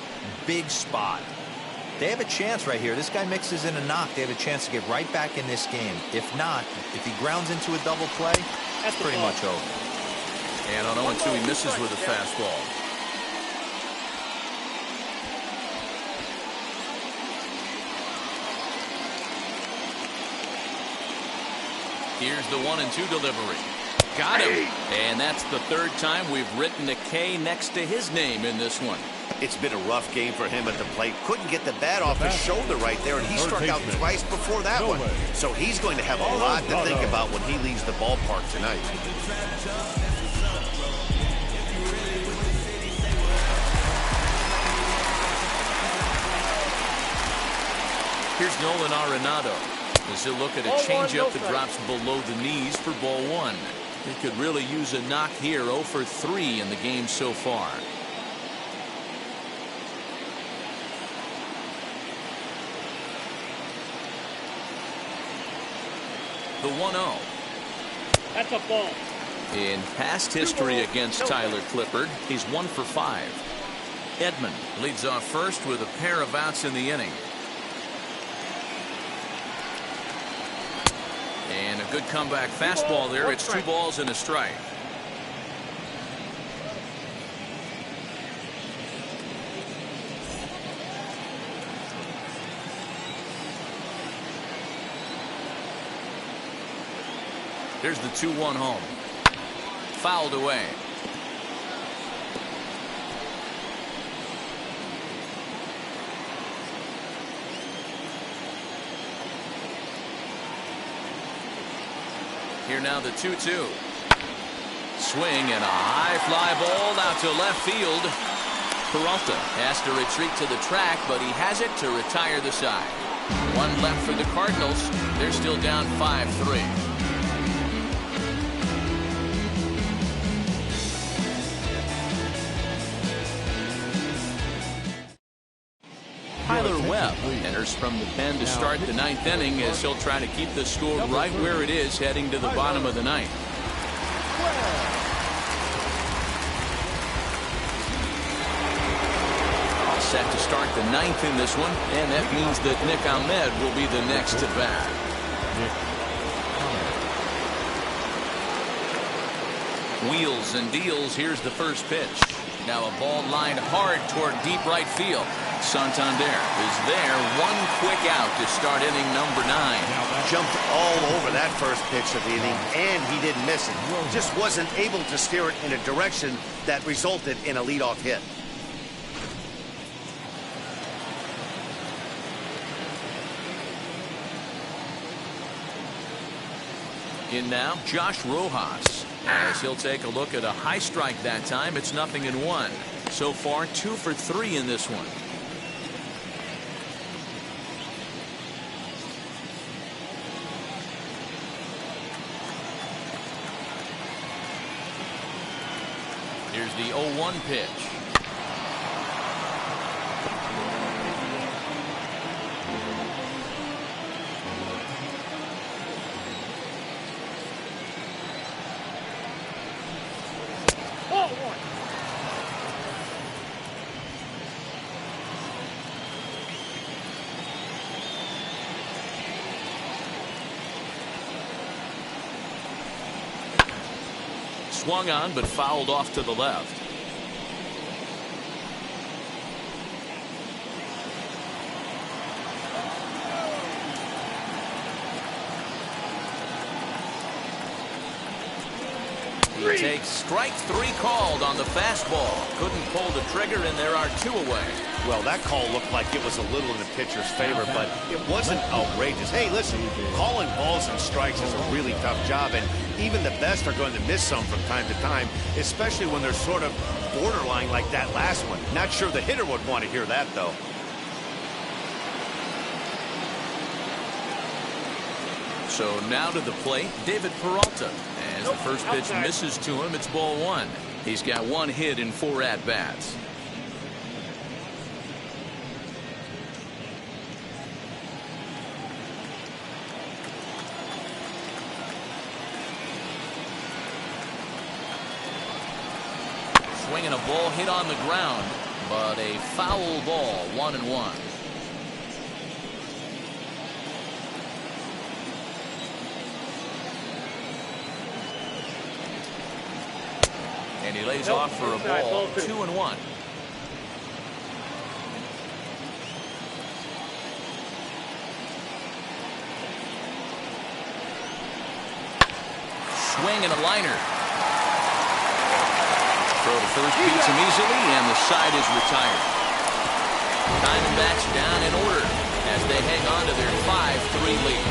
S4: Big spot. They have a chance right here. This guy mixes in a knock. They have a chance to get right back in this game. If not, if he grounds into a double play, that's pretty much over.
S2: And on 0-2, he misses with a fastball. Here's the 1-2 delivery. Got him. And that's the third time we've written a K next to his name in this one.
S3: It's been a rough game for him at the plate. Couldn't get the bat off his shoulder right there, and he struck out twice before that one. So he's going to have a lot to think about when he leaves the ballpark tonight.
S2: Here's Nolan Arenado as he'll look at a changeup that drops below the knees for ball one. He could really use a knock here. 0 for 3 in the game so far. The 1-0.
S6: That's a ball.
S2: In past history against Tyler Clippard, he's 1 for 5. Edman leads off first with a pair of outs in the inning. And a good comeback fastball there. It's 2 balls and a strike. Here's the 2-1 home. Fouled away. Here now the 2-2. Swing and a high fly ball out to left field. Peralta has to retreat to the track, but he has it to retire the side. One left for the Cardinals. They're still down 5-3. Tyler Webb enters from the pen to start the 9th inning as he'll try to keep the score right where it is heading to the bottom of the 9th. All set to start the 9th in this one, and that means that Nick Ahmed will be the next to bat. Wheels and deals. Here's the first pitch. Now a ball lined hard toward deep right field. Santander is there. One quick out to start inning number 9.
S3: Jumped all over that first pitch of the inning, and he didn't miss it. Just wasn't able to steer it in a direction that resulted in a leadoff hit.
S2: In now, Josh Rojas, as he'll take a look at a high strike that time. It's 0-1. So far, 2 for 3 in this one. Here's the 0-1 pitch. Swung on, but fouled off to the left. takes strike 3 called on the fastball. Couldn't pull the trigger, and there are 2 away.
S3: Well, that call looked like it was a little in the pitcher's favor, but it wasn't outrageous. Hey, listen, calling balls and strikes is a really tough job, and even the best are going to miss some from time to time, especially when they're sort of borderline like that last one. Not sure the hitter would want to hear that, though.
S2: So now to the plate, David Peralta. As the first pitch misses to him, it's ball 1. He's got 1 hit in 4 at-bats. Swinging a ball hit on the ground, but a foul ball, 1-1. And he lays off for a ball, 2-1. Swing and a liner. Throw to first beats him easily, and the side is retired. Diamondbacks down in order as they hang on to their 5-3 lead.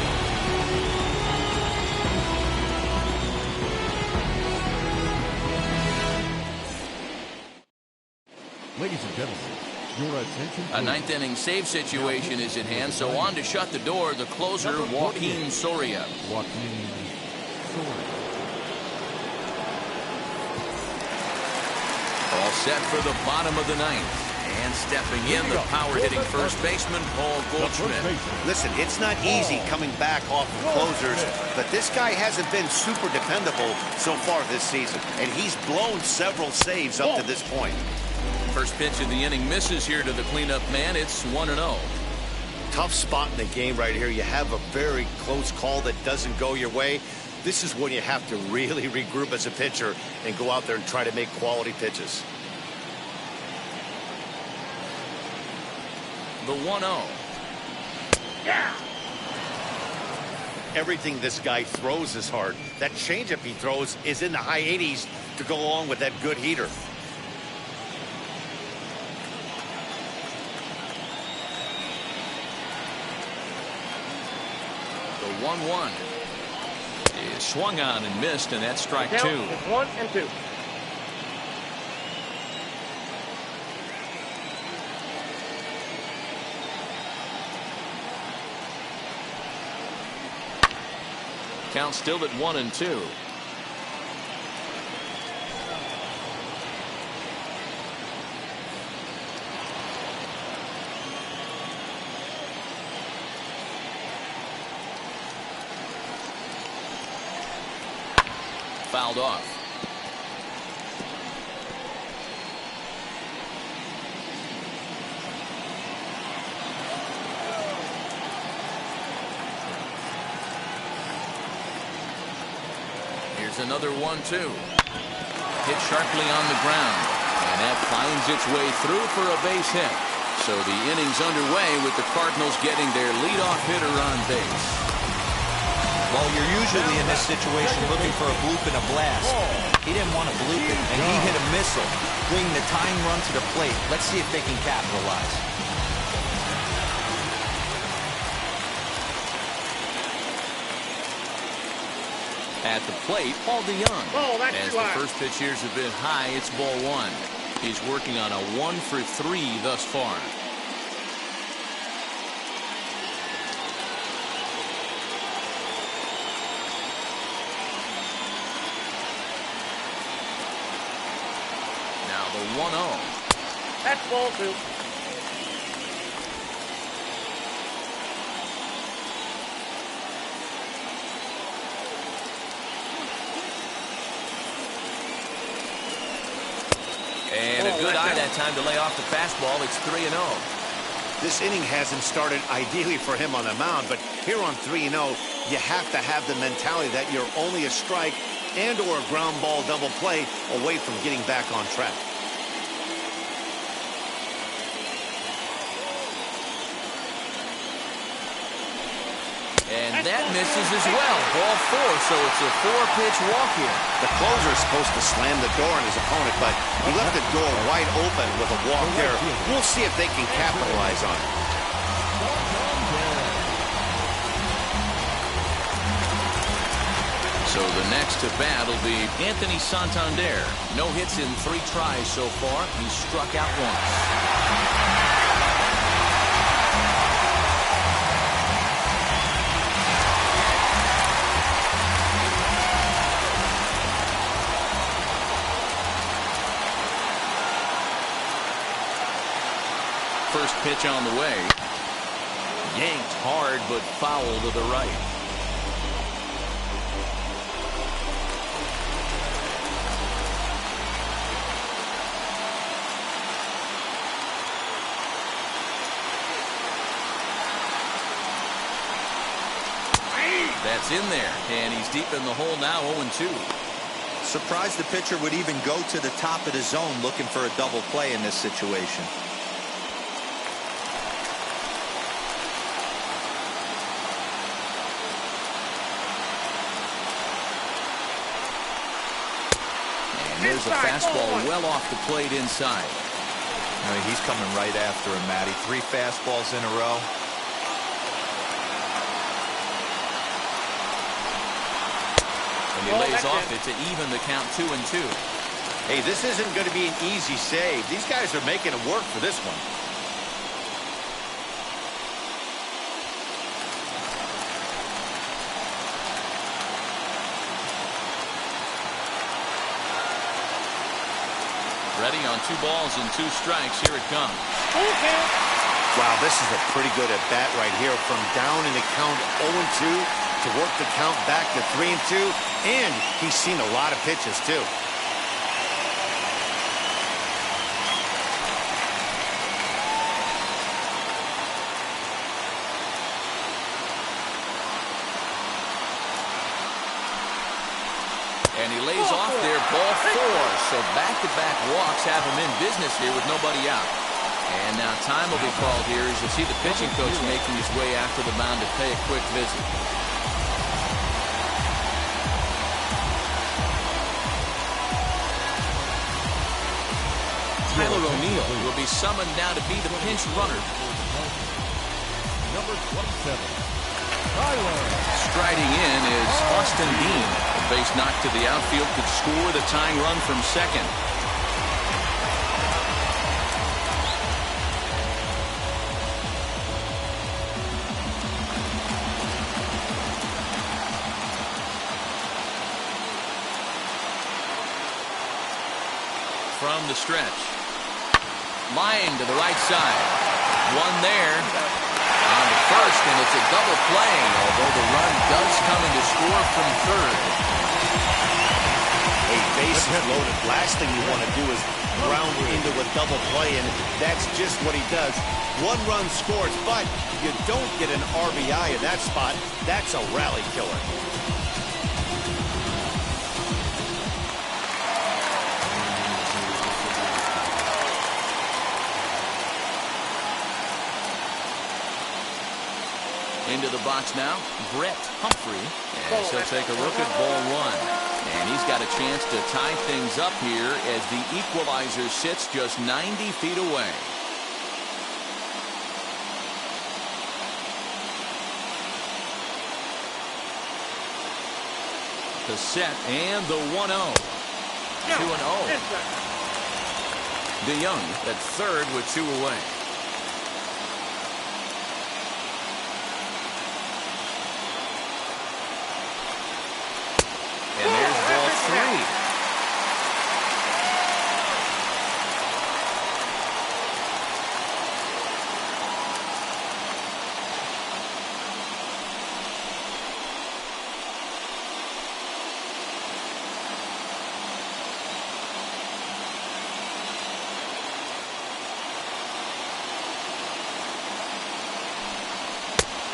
S5: Ladies and gentlemen, your attention.
S2: A 9th inning save situation is at hand, so on to shut the door, the closer, Joaquin Soria.
S5: Joaquin Soria.
S2: All set for the bottom of the 9th. And stepping in, the power-hitting first baseman, Paul Goldschmidt.
S3: Listen, it's not easy coming back off of closers, but this guy hasn't been super dependable so far this season, and he's blown several saves up to this point.
S2: First pitch of the inning misses here to the cleanup man. It's 1-0.
S3: Tough spot in the game right here. You have a very close call that doesn't go your way. This is when you have to really regroup as a pitcher and go out there and try to make quality pitches.
S2: The 1-0.
S3: Yeah. Everything this guy throws is hard. That changeup he throws is in the high 80s to go along with that good heater.
S2: The 1-1 is swung on and missed, and that's strike 2.
S6: It's 1-2.
S2: Count still at 1-2. Fouled off. Here's another 1-2. Hit sharply on the ground, and that finds its way through for a base hit. So the inning's underway with the Cardinals getting their leadoff hitter on base.
S4: Well, you're usually in this situation looking for a bloop and a blast. He didn't want to bloop it, and he hit a missile, bringing the tying run to the plate. Let's see if they can capitalize.
S2: At the plate, Paul DeYoung.
S6: Oh, that's
S2: As
S6: too
S2: the
S6: high.
S2: first pitch here's a bit high, it's ball 1. He's working on a 1-for-3 thus far. Now the 1-0.
S6: That's ball 2.
S2: And a good eye that time to lay off the fastball. It's 3-0.
S3: This inning hasn't started ideally for him on the mound, but here on 3-0, you have to have the mentality that you're only a strike and or a ground ball double play away from getting back on track.
S2: And that misses as well. Ball 4, so it's a 4-pitch walk here.
S3: The closer is supposed to slam the door on his opponent, but he left the door wide open with a walk there. We'll see if they can capitalize on it.
S2: So the next to bat will be Anthony Santander. No hits in 3 tries so far. He's struck out once. First pitch on the way. Yanked hard, but foul to the right. That's in there, and he's deep in the hole now, 0-2.
S4: Surprised the pitcher would even go to the top of the zone looking for a double play in this situation.
S2: And there's a fastball well off the plate inside.
S4: I mean, he's coming right after him, Matty. 3 fastballs in a row.
S2: And he lays off it to even the count 2-2.
S3: Hey, this isn't going to be an easy save. These guys are making it work for this one.
S2: Ready on 2 balls and 2 strikes. Here it comes.
S3: Wow, this is a pretty good at bat right here. From down in the count 0-2 to work the count back to 3-2. And he's seen a lot of pitches, too.
S2: And he lays off there, ball 4. So back-to-back walks have him in business here with nobody out. And now time will be called here as you see the pitching coach making his way after the mound to pay a quick visit. Tyler O'Neill will be summoned now to be the pinch runner.
S5: Number 27.
S2: Striding in is Austin Dean. A base knock to the outfield could score the tying run from second. From the stretch. Line to the right side. One there. On the first, and it's a double play, although the run does come in to score from third.
S3: A base is loaded. Last thing you want to do is ground into a double play, and that's just what he does. 1 run scores, but you don't get an RBI in that spot. That's a rally killer.
S2: Into the box now, Brett Humphrey, as he'll take a look at ball 1. And he's got a chance to tie things up here as the equalizer sits just 90 feet away. The set and the 1-0. 2-0. DeYoung at third with 2 away. And there's ball 3.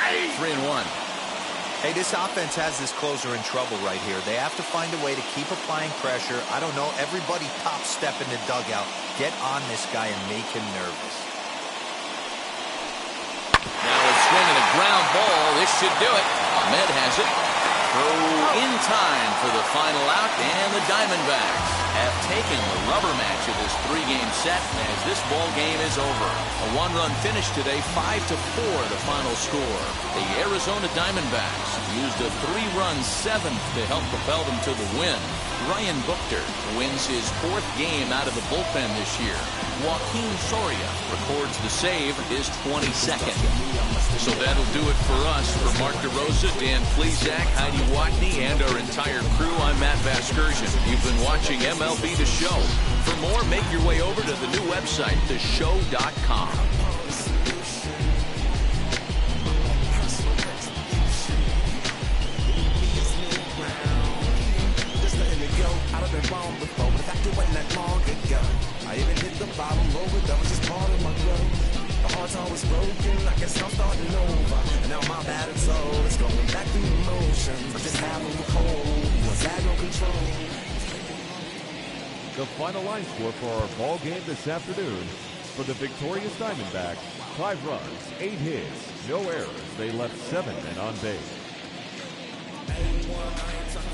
S2: Hey. 3-1.
S4: Hey, this offense has this closer in trouble right here. They have to find a way to keep applying pressure. I don't know, everybody top step in the dugout. Get on this guy and make him nervous.
S2: Now a swing and a ground ball This should do it. Ahmed has it. Throw in time for the final out, and the Diamondbacks have taken the rubber match of this 3-game set as this ball game is over. A 1-run finish today, 5-4 the final score. The Arizona Diamondbacks used a 3-run seventh to help propel them to the win. Ryan Buchter wins his 4th game out of the bullpen this year. Joaquin Soria records the save, his 22nd. So that'll do it for us. For Mark DeRosa, Dan Plesac, Heidi Watney, and our entire crew, I'm Matt Vasgersian. You've been watching MLB The Show. For more, make your way over to the new website, theshow.com.
S8: I'd have been wrong before, but the fact it wasn't that long ago. I even hit the bottom over, that was just part of my growth. The heart's always broken, I guess I'm starting over. And now my battered soul is going back through the motions. I just have a hold, was had no control.
S5: The final line score for our ball game this afternoon: for the victorious Diamondbacks, 5 runs, 8 hits, no errors. They left 7 men on base.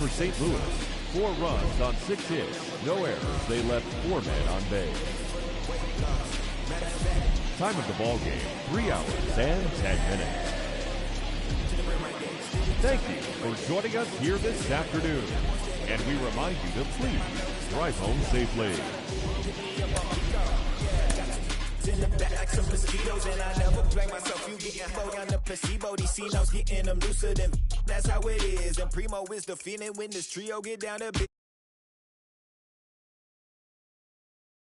S5: For St. Louis, 4 runs on 6 hits, no errors. They left 4 men on base. Time of the ball game, 3 hours and 10 minutes. Thank you for joining us here this afternoon. And we remind you to please drive home safely.
S8: In the back like some mosquitoes, and I never blame myself. You getting flow down the placebo. These C-notes getting them looser than that's how it is. And Primo is the feeling when this trio get down to big.